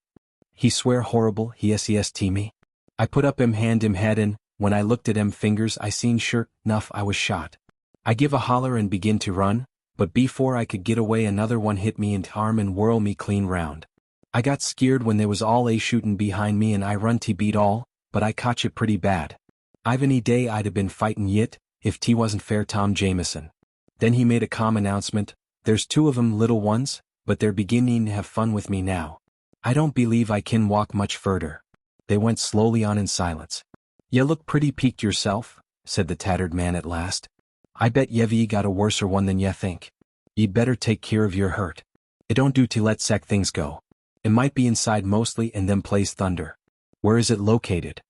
He swear horrible, he ses to me. I put up hand him head and, when I looked at fingers I seen sure enough I was shot. I give a holler and begin to run, but before I could get away another one hit me in arm and whirl me clean round. I got scared when they was all shootin' behind me and I run to beat all, but I cotch it pretty bad. I've any day I'd have been fightin' yit, if T wasn't fair Tom Jameson. Then he made a calm announcement, there's two of 'em little ones, but they're beginning to have fun with me now. I don't believe I can walk much further. They went slowly on in silence. "Ye look pretty peaked yourself," said the tattered man at last. "I bet ye've got a worser one than ye think. Ye'd better take care of your hurt. It don't do to let sec things go. It might be inside mostly and them plays thunder. Where is it located?"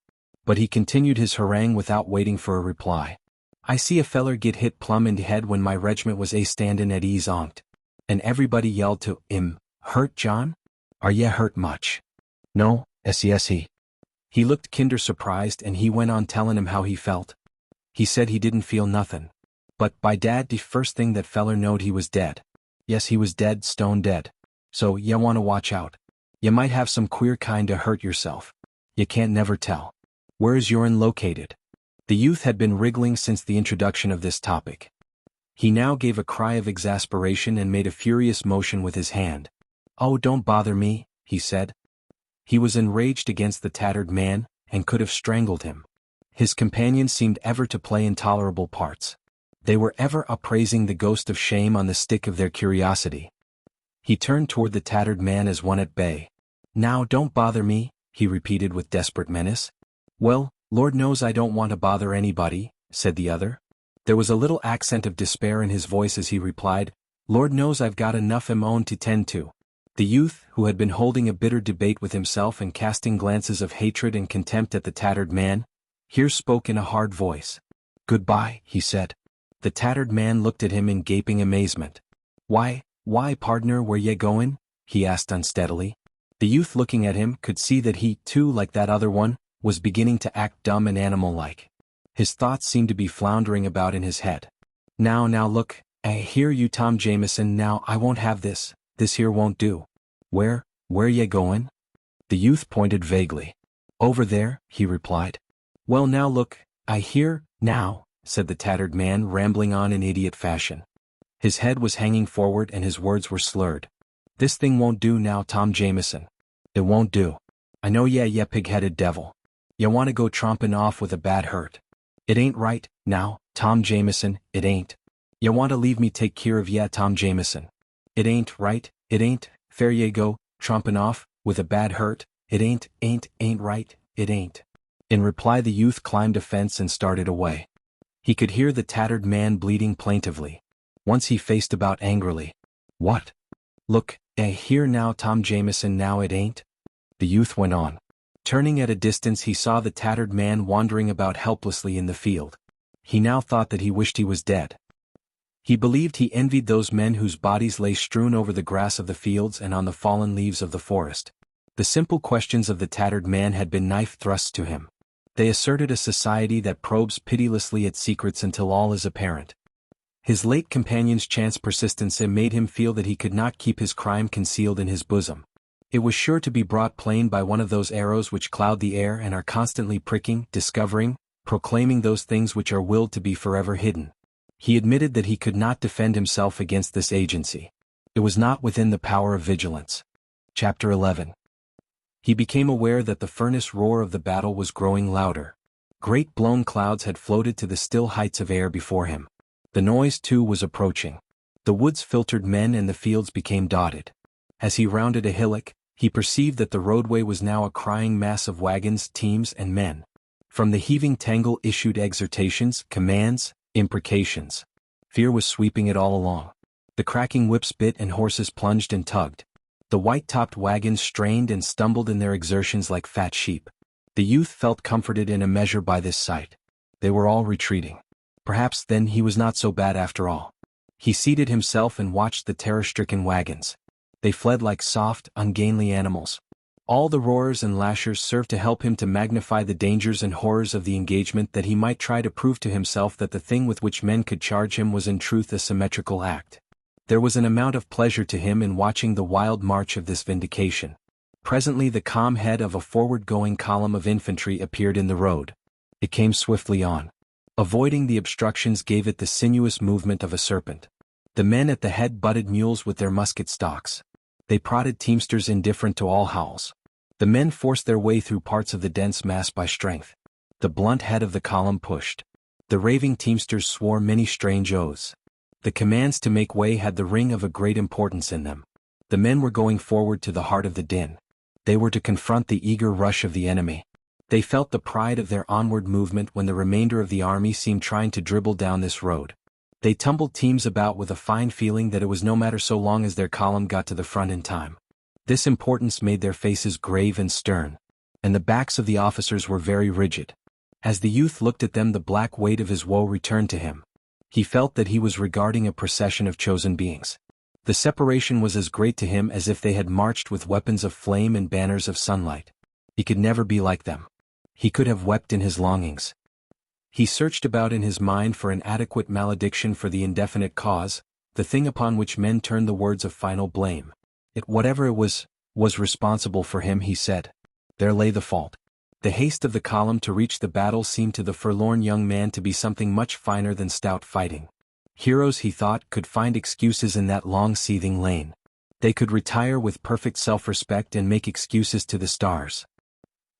But he continued his harangue without waiting for a reply. "I see a feller get hit plumb in the head when my regiment was standin' at ease on't. And everybody yelled to him, 'Hurt, John? Are ye hurt much?' 'No, yes he.' He looked kinder surprised and he went on tellin' him how he felt. He said he didn't feel nothin'. But by dad the first thing that feller knowed he was dead. Yes he was dead, stone dead. So ye wanna watch out. Ye might have some queer kind to hurt yourself. Ye can't never tell. Where is your'n located?" The youth had been wriggling since the introduction of this topic. He now gave a cry of exasperation and made a furious motion with his hand. "Oh, don't bother me," he said. He was enraged against the tattered man, and could have strangled him. His companions seemed ever to play intolerable parts. They were ever upraising the ghost of shame on the stick of their curiosity. He turned toward the tattered man as one at bay. "Now don't bother me," he repeated with desperate menace. "Well, Lord knows I don't want to bother anybody," said the other. There was a little accent of despair in his voice as he replied, "Lord knows I've got enough own to tend to." The youth, who had been holding a bitter debate with himself and casting glances of hatred and contempt at the tattered man, here spoke in a hard voice. "Goodbye," he said. The tattered man looked at him in gaping amazement. Why, pardner, where ye goin'?" he asked unsteadily. The youth looking at him could see that he, too, like that other one, was beginning to act dumb and animal-like. His thoughts seemed to be floundering about in his head. Now look, I hear you Tom Jameson, now I won't have this here won't do. Where ye goin'?" The youth pointed vaguely. "Over there," he replied. "Well now look, I hear, now," said the tattered man rambling on in idiot fashion. His head was hanging forward and his words were slurred. "This thing won't do now Tom Jameson. It won't do. I know ye pig-headed devil. Ye want to go trompin' off with a bad hurt. It ain't right, now, Tom Jameson, it ain't. Ye want to leave me take care of ye Tom Jameson. It ain't right, it ain't, fair ye go, trompin' off, with a bad hurt, it ain't right, it ain't." In reply the youth climbed a fence and started away. He could hear the tattered man bleating plaintively. Once he faced about angrily. "What? Look, here now Tom Jameson, now it ain't?" The youth went on. Turning at a distance he saw the tattered man wandering about helplessly in the field. He now thought that he wished he was dead. He believed he envied those men whose bodies lay strewn over the grass of the fields and on the fallen leaves of the forest. The simple questions of the tattered man had been knife thrusts to him. They asserted a society that probes pitilessly at secrets until all is apparent. His late companion's chance persistence made him feel that he could not keep his crime concealed in his bosom. It was sure to be brought plain by one of those arrows which cloud the air and are constantly pricking, discovering, proclaiming those things which are willed to be forever hidden. He admitted that he could not defend himself against this agency. It was not within the power of vigilance. Chapter 11. He became aware that the furnace roar of the battle was growing louder. Great blown clouds had floated to the still heights of air before him. The noise, too, was approaching. The woods filtered men and the fields became dotted. As he rounded a hillock, he perceived that the roadway was now a crying mass of wagons, teams, and men. From the heaving tangle issued exhortations, commands, imprecations. Fear was sweeping it all along. The cracking whips bit and horses plunged and tugged. The white-topped wagons strained and stumbled in their exertions like fat sheep. The youth felt comforted in a measure by this sight. They were all retreating. Perhaps then he was not so bad after all. He seated himself and watched the terror-stricken wagons. They fled like soft, ungainly animals. All the roarers and lashers served to help him to magnify the dangers and horrors of the engagement, that he might try to prove to himself that the thing with which men could charge him was in truth a symmetrical act. There was an amount of pleasure to him in watching the wild march of this vindication. Presently the calm head of a forward-going column of infantry appeared in the road. It came swiftly on. Avoiding the obstructions gave it the sinuous movement of a serpent. The men at the head butted mules with their musket stocks. They prodded teamsters indifferent to all howls. The men forced their way through parts of the dense mass by strength. The blunt head of the column pushed. The raving teamsters swore many strange oaths. The commands to make way had the ring of a great importance in them. The men were going forward to the heart of the din. They were to confront the eager rush of the enemy. They felt the pride of their onward movement when the remainder of the army seemed trying to dribble down this road. They tumbled teams about with a fine feeling that it was no matter so long as their column got to the front in time. This importance made their faces grave and stern, and the backs of the officers were very rigid. As the youth looked at them, the black weight of his woe returned to him. He felt that he was regarding a procession of chosen beings. The separation was as great to him as if they had marched with weapons of flame and banners of sunlight. He could never be like them. He could have wept in his longings. He searched about in his mind for an adequate malediction for the indefinite cause, the thing upon which men turned the words of final blame. It, whatever it was responsible for him, he said. There lay the fault. The haste of the column to reach the battle seemed to the forlorn young man to be something much finer than stout fighting. Heroes, he thought, could find excuses in that long seething lane. They could retire with perfect self-respect and make excuses to the stars.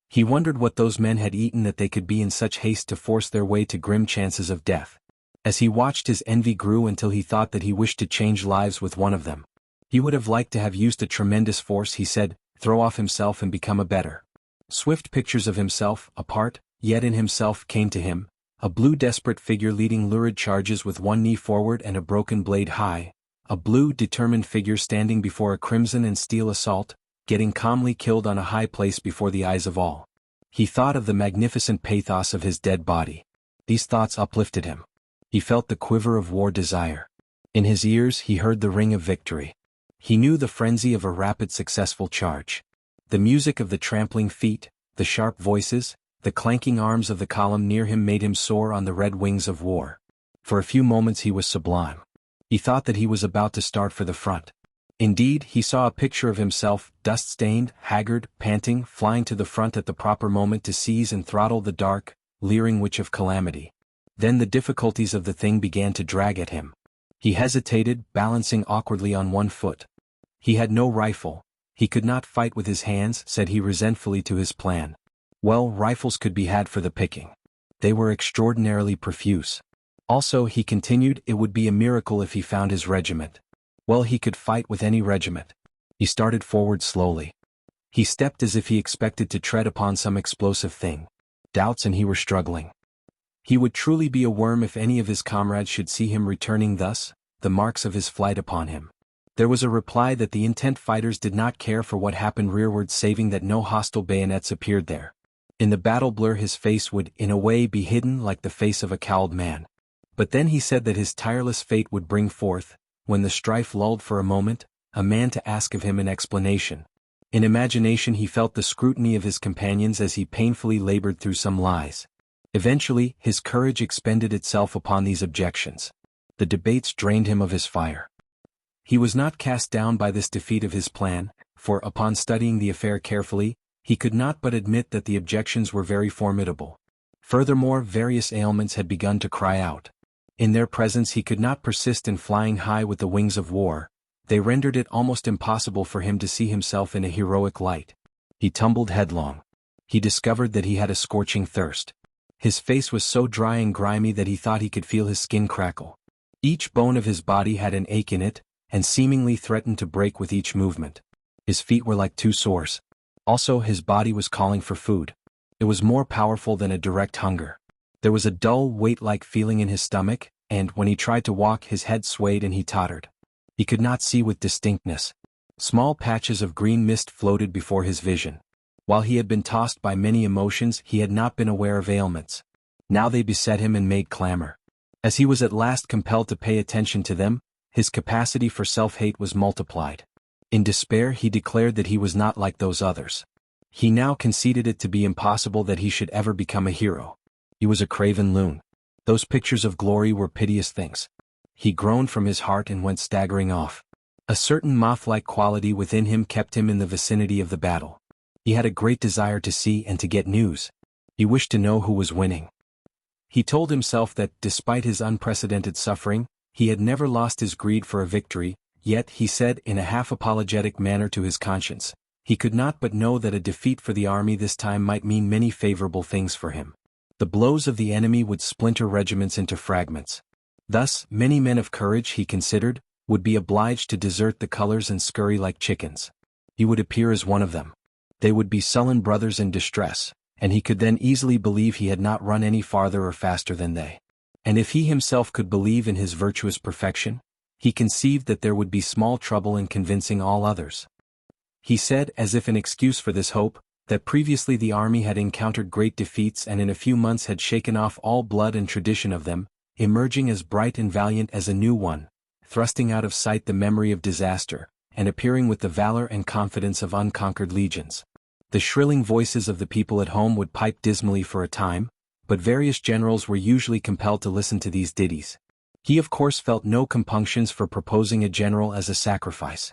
He wondered what those men had eaten that they could be in such haste to force their way to grim chances of death. As he watched, his envy grew until he thought that he wished to change lives with one of them. He would have liked to have used a tremendous force, he said, throw off himself and become a better. Swift pictures of himself, apart, yet in himself, came to him, a blue desperate figure leading lurid charges with one knee forward and a broken blade high, a blue determined figure standing before a crimson and steel assault, getting calmly killed on a high place before the eyes of all. He thought of the magnificent pathos of his dead body. These thoughts uplifted him. He felt the quiver of war desire. In his ears he heard the ring of victory. He knew the frenzy of a rapid successful charge. The music of the trampling feet, the sharp voices, the clanking arms of the column near him made him soar on the red wings of war. For a few moments he was sublime. He thought that he was about to start for the front. Indeed, he saw a picture of himself, dust-stained, haggard, panting, flying to the front at the proper moment to seize and throttle the dark, leering witch of calamity. Then the difficulties of the thing began to drag at him. He hesitated, balancing awkwardly on one foot. He had no rifle. He could not fight with his hands, said he resentfully to his plan. Well, rifles could be had for the picking. They were extraordinarily profuse. Also, he continued, it would be a miracle if he found his regiment. Well, he could fight with any regiment. He started forward slowly. He stepped as if he expected to tread upon some explosive thing. Doubts and he were struggling. He would truly be a worm if any of his comrades should see him returning thus, the marks of his flight upon him. There was a reply that the intent fighters did not care for what happened rearward, saving that no hostile bayonets appeared there. In the battle blur his face would, in a way, be hidden like the face of a cowled man. But then he said that his tireless fate would bring forth, when the strife lulled for a moment, a man to ask of him an explanation. In imagination he felt the scrutiny of his companions as he painfully labored through some lies. Eventually, his courage expended itself upon these objections. The debates drained him of his fire. He was not cast down by this defeat of his plan, for upon studying the affair carefully, he could not but admit that the objections were very formidable. Furthermore, various ailments had begun to cry out. In their presence he could not persist in flying high with the wings of war. They rendered it almost impossible for him to see himself in a heroic light. He tumbled headlong. He discovered that he had a scorching thirst. His face was so dry and grimy that he thought he could feel his skin crackle. Each bone of his body had an ache in it, and seemingly threatened to break with each movement. His feet were like two sores. Also, his body was calling for food. It was more powerful than a direct hunger. There was a dull, weight-like feeling in his stomach, and when he tried to walk, his head swayed and he tottered. He could not see with distinctness. Small patches of green mist floated before his vision. While he had been tossed by many emotions, he had not been aware of ailments. Now they beset him and made clamor. As he was at last compelled to pay attention to them, his capacity for self-hate was multiplied. In despair he declared that he was not like those others. He now conceded it to be impossible that he should ever become a hero. He was a craven loon. Those pictures of glory were piteous things. He groaned from his heart and went staggering off. A certain moth-like quality within him kept him in the vicinity of the battle. He had a great desire to see and to get news. He wished to know who was winning. He told himself that, despite his unprecedented suffering, he had never lost his greed for a victory, yet, he said in a half-apologetic manner to his conscience, he could not but know that a defeat for the army this time might mean many favorable things for him. The blows of the enemy would splinter regiments into fragments. Thus, many men of courage, he considered, would be obliged to desert the colors and scurry like chickens. He would appear as one of them. They would be sullen brothers in distress, and he could then easily believe he had not run any farther or faster than they. And if he himself could believe in his virtuous perfection, he conceived that there would be small trouble in convincing all others. He said, as if in excuse for this hope, that previously the army had encountered great defeats and in a few months had shaken off all blood and tradition of them, emerging as bright and valiant as a new one, thrusting out of sight the memory of disaster, and appearing with the valor and confidence of unconquered legions. The shrilling voices of the people at home would pipe dismally for a time, but various generals were usually compelled to listen to these ditties. He of course felt no compunctions for proposing a general as a sacrifice.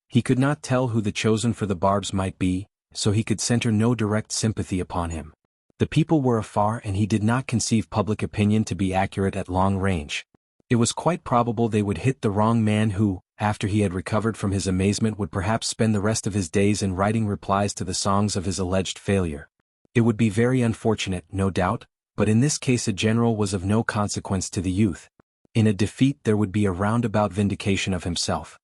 He could not tell who the chosen for the barbs might be, so he could center no direct sympathy upon him. The people were afar and he did not conceive public opinion to be accurate at long range. It was quite probable they would hit the wrong man who, after he had recovered from his amazement, would perhaps spend the rest of his days in writing replies to the songs of his alleged failure. It would be very unfortunate, no doubt, but in this case a general was of no consequence to the youth. In a defeat there would be a roundabout vindication of himself.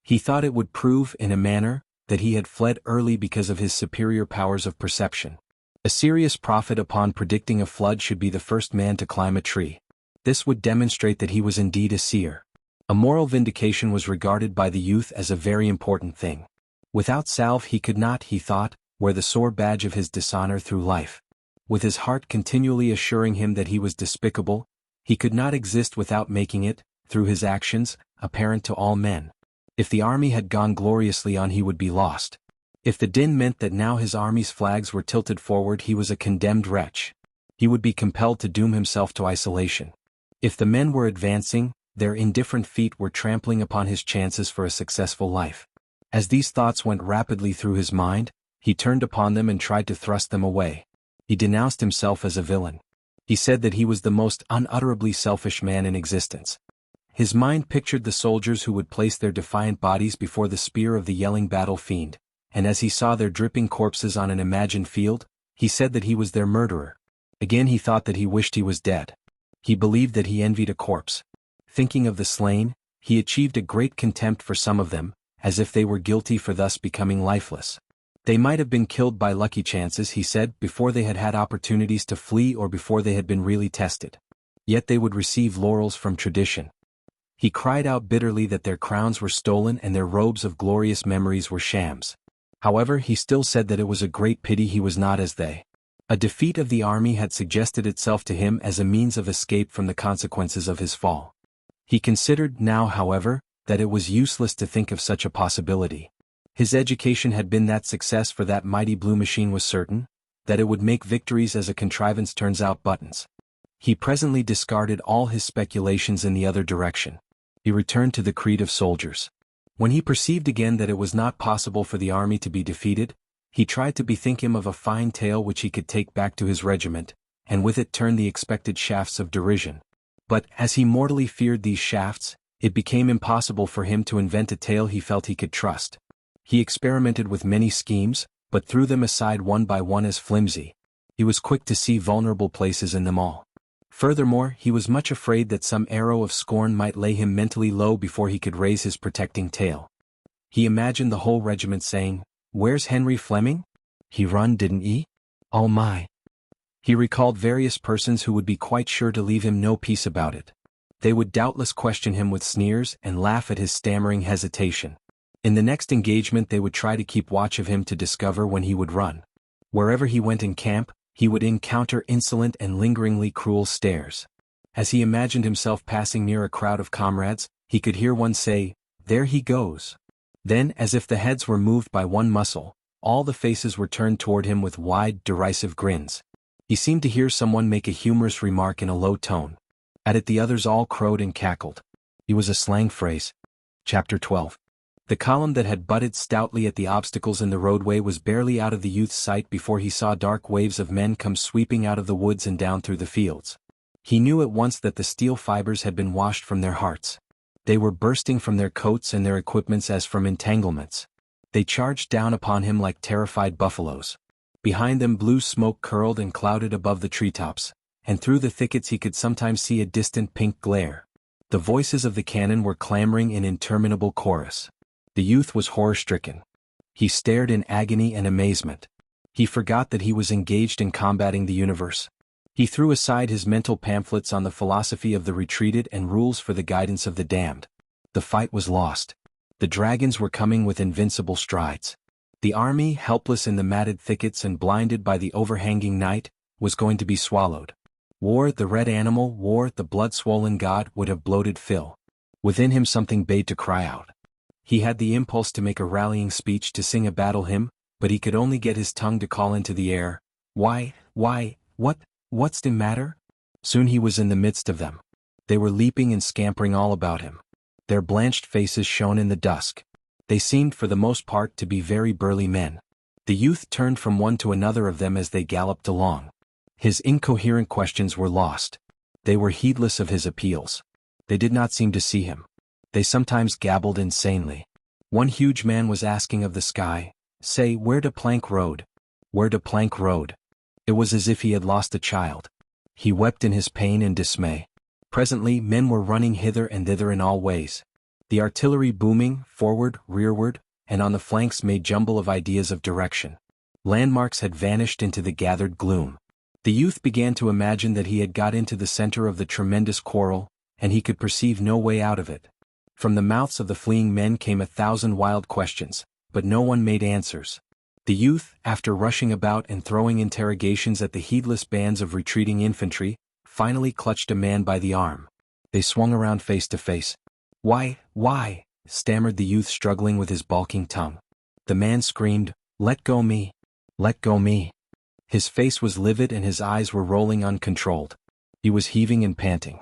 He thought it would prove, in a manner, that he had fled early because of his superior powers of perception. A serious prophet upon predicting a flood should be the first man to climb a tree. This would demonstrate that he was indeed a seer. A moral vindication was regarded by the youth as a very important thing. Without salve he could not, he thought, wear the sore badge of his dishonor through life. With his heart continually assuring him that he was despicable, he could not exist without making it, through his actions, apparent to all men. If the army had gone gloriously on he would be lost. If the din meant that now his army's flags were tilted forward he was a condemned wretch. He would be compelled to doom himself to isolation. If the men were advancing, their indifferent feet were trampling upon his chances for a successful life. As these thoughts went rapidly through his mind, he turned upon them and tried to thrust them away. He denounced himself as a villain. He said that he was the most unutterably selfish man in existence. His mind pictured the soldiers who would place their defiant bodies before the spear of the yelling battle fiend, and as he saw their dripping corpses on an imagined field, he said that he was their murderer. Again he thought that he wished he was dead. He believed that he envied a corpse. Thinking of the slain, he achieved a great contempt for some of them, as if they were guilty for thus becoming lifeless. They might have been killed by lucky chances, he said, before they had had opportunities to flee or before they had been really tested. Yet they would receive laurels from tradition. He cried out bitterly that their crowns were stolen and their robes of glorious memories were shams. However, he still said that it was a great pity he was not as they. A defeat of the army had suggested itself to him as a means of escape from the consequences of his fall. He considered now, however, that it was useless to think of such a possibility. His education had been that success for that mighty blue machine was certain, that it would make victories as a contrivance turns out buttons. He presently discarded all his speculations in the other direction. He returned to the creed of soldiers. When he perceived again that it was not possible for the army to be defeated, he tried to bethink him of a fine tale which he could take back to his regiment, and with it turn the expected shafts of derision. But, as he mortally feared these shafts, it became impossible for him to invent a tale he felt he could trust. He experimented with many schemes, but threw them aside one by one as flimsy. He was quick to see vulnerable places in them all. Furthermore, he was much afraid that some arrow of scorn might lay him mentally low before he could raise his protecting tale. He imagined the whole regiment saying, "Where's Henry Fleming? He run, didn't he? Oh my." He recalled various persons who would be quite sure to leave him no peace about it. They would doubtless question him with sneers and laugh at his stammering hesitation. In the next engagement they would try to keep watch of him to discover when he would run. Wherever he went in camp, he would encounter insolent and lingeringly cruel stares. As he imagined himself passing near a crowd of comrades, he could hear one say, "There he goes." Then, as if the heads were moved by one muscle, all the faces were turned toward him with wide, derisive grins. He seemed to hear someone make a humorous remark in a low tone. At it the others all crowed and cackled. It was a slang phrase. Chapter 12. The column that had butted stoutly at the obstacles in the roadway was barely out of the youth's sight before he saw dark waves of men come sweeping out of the woods and down through the fields. He knew at once that the steel fibers had been washed from their hearts. They were bursting from their coats and their equipments as from entanglements. They charged down upon him like terrified buffaloes. Behind them blue smoke curled and clouded above the treetops, and through the thickets he could sometimes see a distant pink glare. The voices of the cannon were clamoring in interminable chorus. The youth was horror-stricken. He stared in agony and amazement. He forgot that he was engaged in combating the universe. He threw aside his mental pamphlets on the philosophy of the retreated and rules for the guidance of the damned. The fight was lost. The dragons were coming with invincible strides. The army, helpless in the matted thickets and blinded by the overhanging night, was going to be swallowed. War, the red animal, war, the blood-swollen god, would have bloated Phil. Within him something bade to cry out. He had the impulse to make a rallying speech, to sing a battle hymn, but he could only get his tongue to call into the air, "Why, what's the matter?" Soon he was in the midst of them. They were leaping and scampering all about him. Their blanched faces shone in the dusk. They seemed for the most part to be very burly men. The youth turned from one to another of them as they galloped along. His incoherent questions were lost. They were heedless of his appeals. They did not seem to see him. They sometimes gabbled insanely. One huge man was asking of the sky, "Say, where to Plank Road? Where to Plank Road?" It was as if he had lost a child. He wept in his pain and dismay. Presently men were running hither and thither in all ways. The artillery booming, forward, rearward, and on the flanks made jumble of ideas of direction. Landmarks had vanished into the gathered gloom. The youth began to imagine that he had got into the center of the tremendous quarrel, and he could perceive no way out of it. From the mouths of the fleeing men came 1,000 wild questions, but no one made answers. The youth, after rushing about and throwing interrogations at the heedless bands of retreating infantry, finally clutched a man by the arm. They swung around face to face. Why, stammered the youth, struggling with his balking tongue. The man screamed, "Let go me! Let go me!" His face was livid and his eyes were rolling uncontrolled. He was heaving and panting.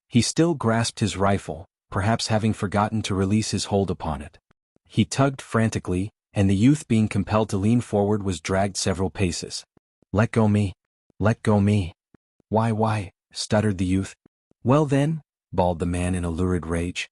He still grasped his rifle, perhaps having forgotten to release his hold upon it. He tugged frantically, and the youth, being compelled to lean forward, was dragged several paces. "Let go me! Let go me!" Why, stuttered the youth. "Well then," bawled the man in a lurid rage.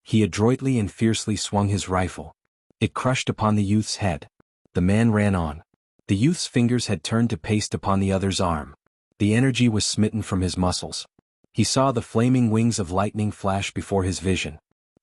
He adroitly and fiercely swung his rifle. It crushed upon the youth's head. The man ran on. The youth's fingers had turned to paste upon the other's arm. The energy was smitten from his muscles. He saw the flaming wings of lightning flash before his vision.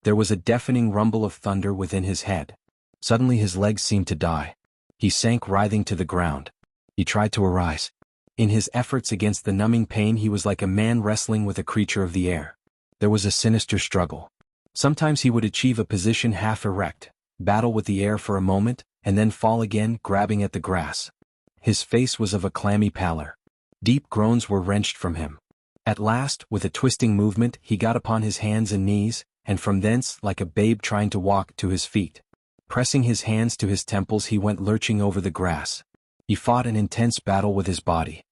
There was a deafening rumble of thunder within his head. Suddenly his legs seemed to die. He sank writhing to the ground. He tried to arise. In his efforts against the numbing pain he was like a man wrestling with a creature of the air. There was a sinister struggle. Sometimes he would achieve a position half erect, battle with the air for a moment, and then fall again, grabbing at the grass. His face was of a clammy pallor. Deep groans were wrenched from him. At last, with a twisting movement, he got upon his hands and knees, and from thence, like a babe trying to walk, to his feet. Pressing his hands to his temples, he went lurching over the grass. He fought an intense battle with his body.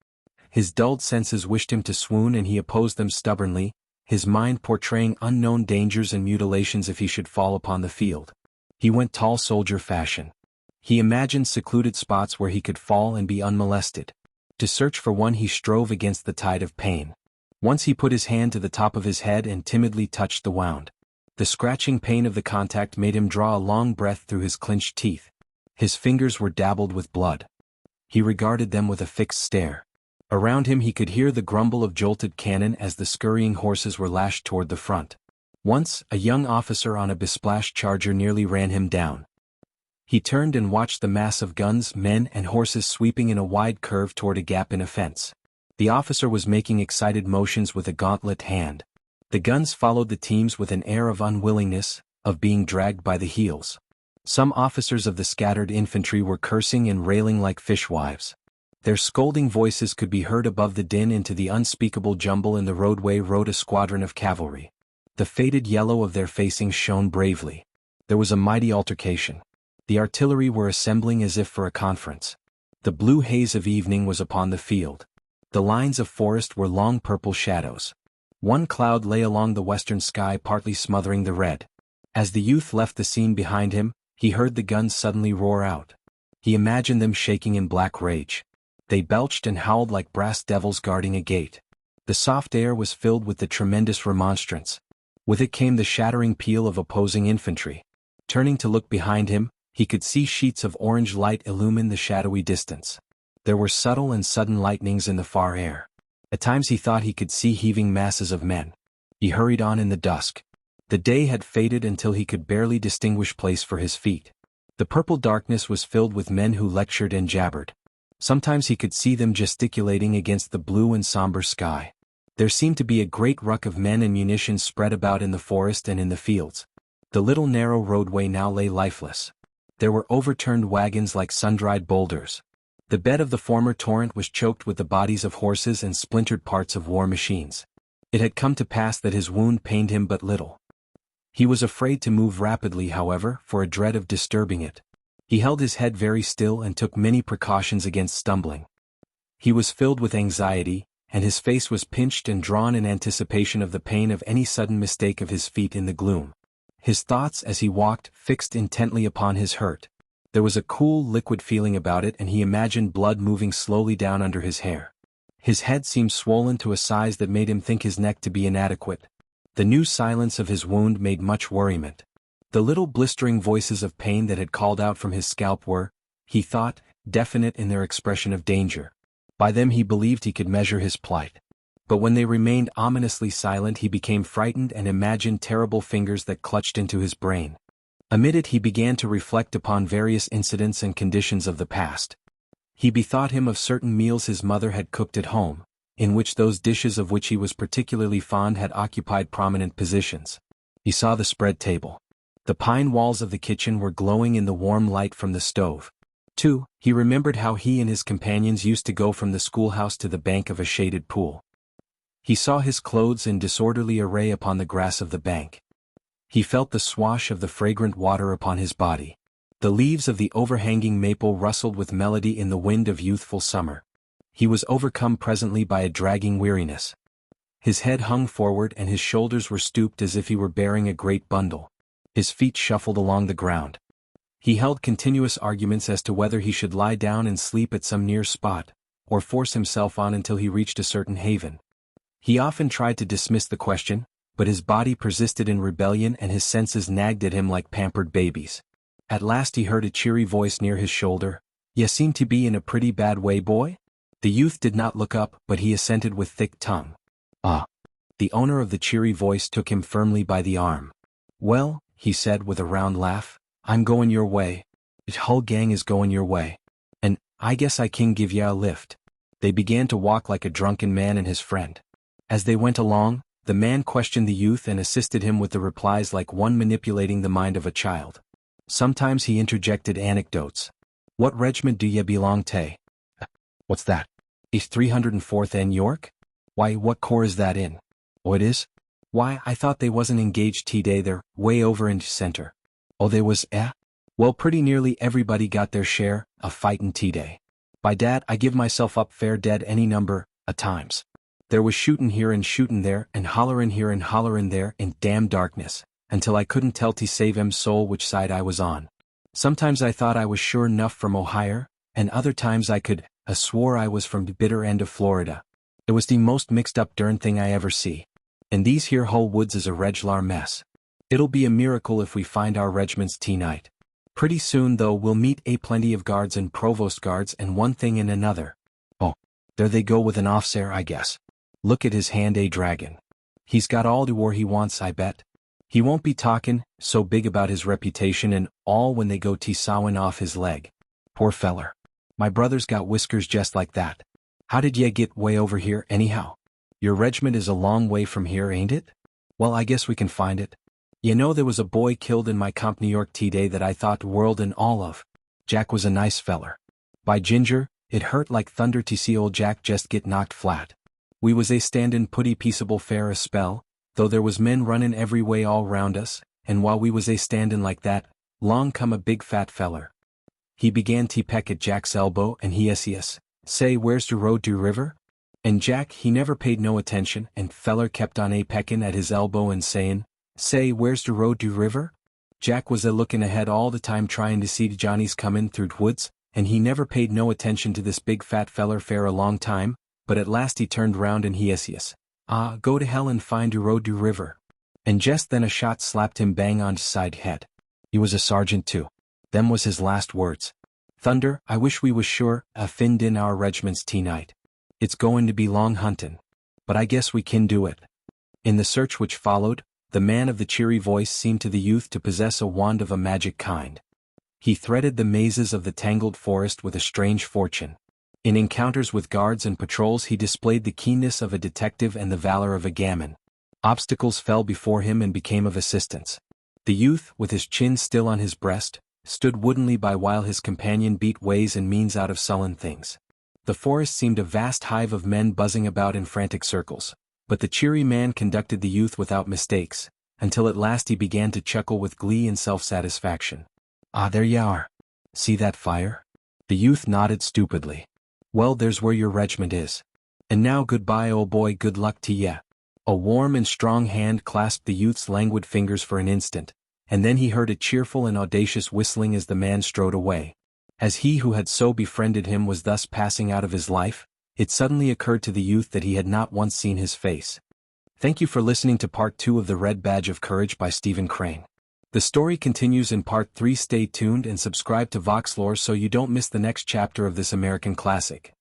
His dulled senses wished him to swoon, and he opposed them stubbornly, his mind portraying unknown dangers and mutilations if he should fall upon the field. He went tall soldier fashion. He imagined secluded spots where he could fall and be unmolested. To search for one he strove against the tide of pain. Once he put his hand to the top of his head and timidly touched the wound. The scratching pain of the contact made him draw a long breath through his clenched teeth. His fingers were dabbled with blood. He regarded them with a fixed stare. Around him he could hear the grumble of jolted cannon as the scurrying horses were lashed toward the front. Once, a young officer on a besplashed charger nearly ran him down. He turned and watched the mass of guns, men, and horses sweeping in a wide curve toward a gap in a fence. The officer was making excited motions with a gauntlet hand. The guns followed the teams with an air of unwillingness, of being dragged by the heels. Some officers of the scattered infantry were cursing and railing like fishwives. Their scolding voices could be heard above the din. Into the unspeakable jumble in the roadway rode a squadron of cavalry. The faded yellow of their facings shone bravely. There was a mighty altercation. The artillery were assembling as if for a conference. The blue haze of evening was upon the field. The lines of forest were long purple shadows. One cloud lay along the western sky, partly smothering the red. As the youth left the scene behind him, he heard the guns suddenly roar out. He imagined them shaking in black rage. They belched and howled like brass devils guarding a gate. The soft air was filled with the tremendous remonstrance. With it came the shattering peal of opposing infantry. Turning to look behind him, he could see sheets of orange light illumine the shadowy distance. There were subtle and sudden lightnings in the far air. At times he thought he could see heaving masses of men. He hurried on in the dusk. The day had faded until he could barely distinguish place for his feet. The purple darkness was filled with men who lectured and jabbered. Sometimes he could see them gesticulating against the blue and somber sky. There seemed to be a great ruck of men and munitions spread about in the forest and in the fields. The little narrow roadway now lay lifeless. There were overturned wagons like sun-dried boulders. The bed of the former torrent was choked with the bodies of horses and splintered parts of war machines. It had come to pass that his wound pained him but little. He was afraid to move rapidly, however, for a dread of disturbing it. He held his head very still and took many precautions against stumbling. He was filled with anxiety, and his face was pinched and drawn in anticipation of the pain of any sudden mistake of his feet in the gloom. His thoughts as he walked fixed intently upon his hurt. There was a cool, liquid feeling about it, and he imagined blood moving slowly down under his hair. His head seemed swollen to a size that made him think his neck to be inadequate. The new silence of his wound made much worriment. The little blistering voices of pain that had called out from his scalp were, he thought, definite in their expression of danger. By them he believed he could measure his plight. But when they remained ominously silent, he became frightened and imagined terrible fingers that clutched into his brain. Amid it he began to reflect upon various incidents and conditions of the past. He bethought him of certain meals his mother had cooked at home, in which those dishes of which he was particularly fond had occupied prominent positions. He saw the spread table. The pine walls of the kitchen were glowing in the warm light from the stove. Too, he remembered how he and his companions used to go from the schoolhouse to the bank of a shaded pool. He saw his clothes in disorderly array upon the grass of the bank. He felt the swash of the fragrant water upon his body. The leaves of the overhanging maple rustled with melody in the wind of youthful summer. He was overcome presently by a dragging weariness. His head hung forward and his shoulders were stooped as if he were bearing a great bundle. His feet shuffled along the ground. He held continuous arguments as to whether he should lie down and sleep at some near spot, or force himself on until he reached a certain haven. He often tried to dismiss the question, but his body persisted in rebellion and his senses nagged at him like pampered babies. At last he heard a cheery voice near his shoulder. "You seem to be in a pretty bad way, boy?" The youth did not look up, but he assented with thick tongue. "Ah." The owner of the cheery voice took him firmly by the arm. "Well," he said with a round laugh, "I'm going your way. The whole gang is going your way. And I guess I can give ya a lift." They began to walk like a drunken man and his friend. As they went along, the man questioned the youth and assisted him with the replies like one manipulating the mind of a child. Sometimes he interjected anecdotes. "What regiment do ye belong to?" "What's that?" "Is 304th N York?" "Why, what corps is that in?" "Oh, it is? Why, I thought they wasn't engaged T-Day there, way over in center." "Oh, they was, eh? Well, pretty nearly everybody got their share, a fightin' T-Day. By dad, I give myself up fair dead any number, a times. There was shootin' here and shootin' there, and hollerin' here and hollerin' there in damn darkness, until I couldn't tell to save 'em soul which side I was on. Sometimes I thought I was sure 'nuff from Ohio, and other times I could, swore I was from the bitter end of Florida. It was the most mixed up dern thing I ever see. And these here whole woods is a reg'lar mess. It'll be a miracle if we find our regiments tonight. Pretty soon though we'll meet a plenty of guards and provost guards and one thing and another. Oh, there they go with an officer, I guess. Look at his hand, a dragon. He's got all the war he wants, I bet. He won't be talkin' so big about his reputation and all when they go sawin' off his leg. Poor feller. My brother's got whiskers just like that. How did ye get way over here anyhow? Your regiment is a long way from here, ain't it? Well, I guess we can find it. You know there was a boy killed in my comp New York T-Day that I thought the world and all of. Jack was a nice feller. By ginger, it hurt like thunder to see old Jack just get knocked flat. We was a standin' putty peaceable fair a spell, though there was men runnin' every way all round us, and while we was a standin' like that, long come a big fat feller. He began to peck at Jack's elbow and he yes, say where's the road to river? And Jack he never paid no attention and feller kept on a peckin' at his elbow and say where's the road to river? Jack was a-lookin' ahead all the time trying to see Johnny's comin' through woods, and he never paid no attention to this big fat feller for a long time, but at last he turned round and he yes. "Ah, go to hell and find your road to river." And just then a shot slapped him bang on his side head. He was a sergeant too. Them was his last words. "Thunder, I wish we was sure, finned in our regiments tonight. It's goin' to be long huntin'. But I guess we kin do it." In the search which followed, the man of the cheery voice seemed to the youth to possess a wand of a magic kind. He threaded the mazes of the tangled forest with a strange fortune. In encounters with guards and patrols he displayed the keenness of a detective and the valor of a gamin. Obstacles fell before him and became of assistance. The youth, with his chin still on his breast, stood woodenly by while his companion beat ways and means out of sullen things. The forest seemed a vast hive of men buzzing about in frantic circles, but the cheery man conducted the youth without mistakes, until at last he began to chuckle with glee and self-satisfaction. "Ah, there ye are. See that fire?" The youth nodded stupidly. "Well, there's where your regiment is. And now goodbye, old boy, good luck to ye." A warm and strong hand clasped the youth's languid fingers for an instant, and then he heard a cheerful and audacious whistling as the man strode away. As he who had so befriended him was thus passing out of his life, it suddenly occurred to the youth that he had not once seen his face. Thank you for listening to Part 2 of The Red Badge of Courage by Stephen Crane. The story continues in Part 3. Stay tuned and subscribe to VoxLore so you don't miss the next chapter of this American classic.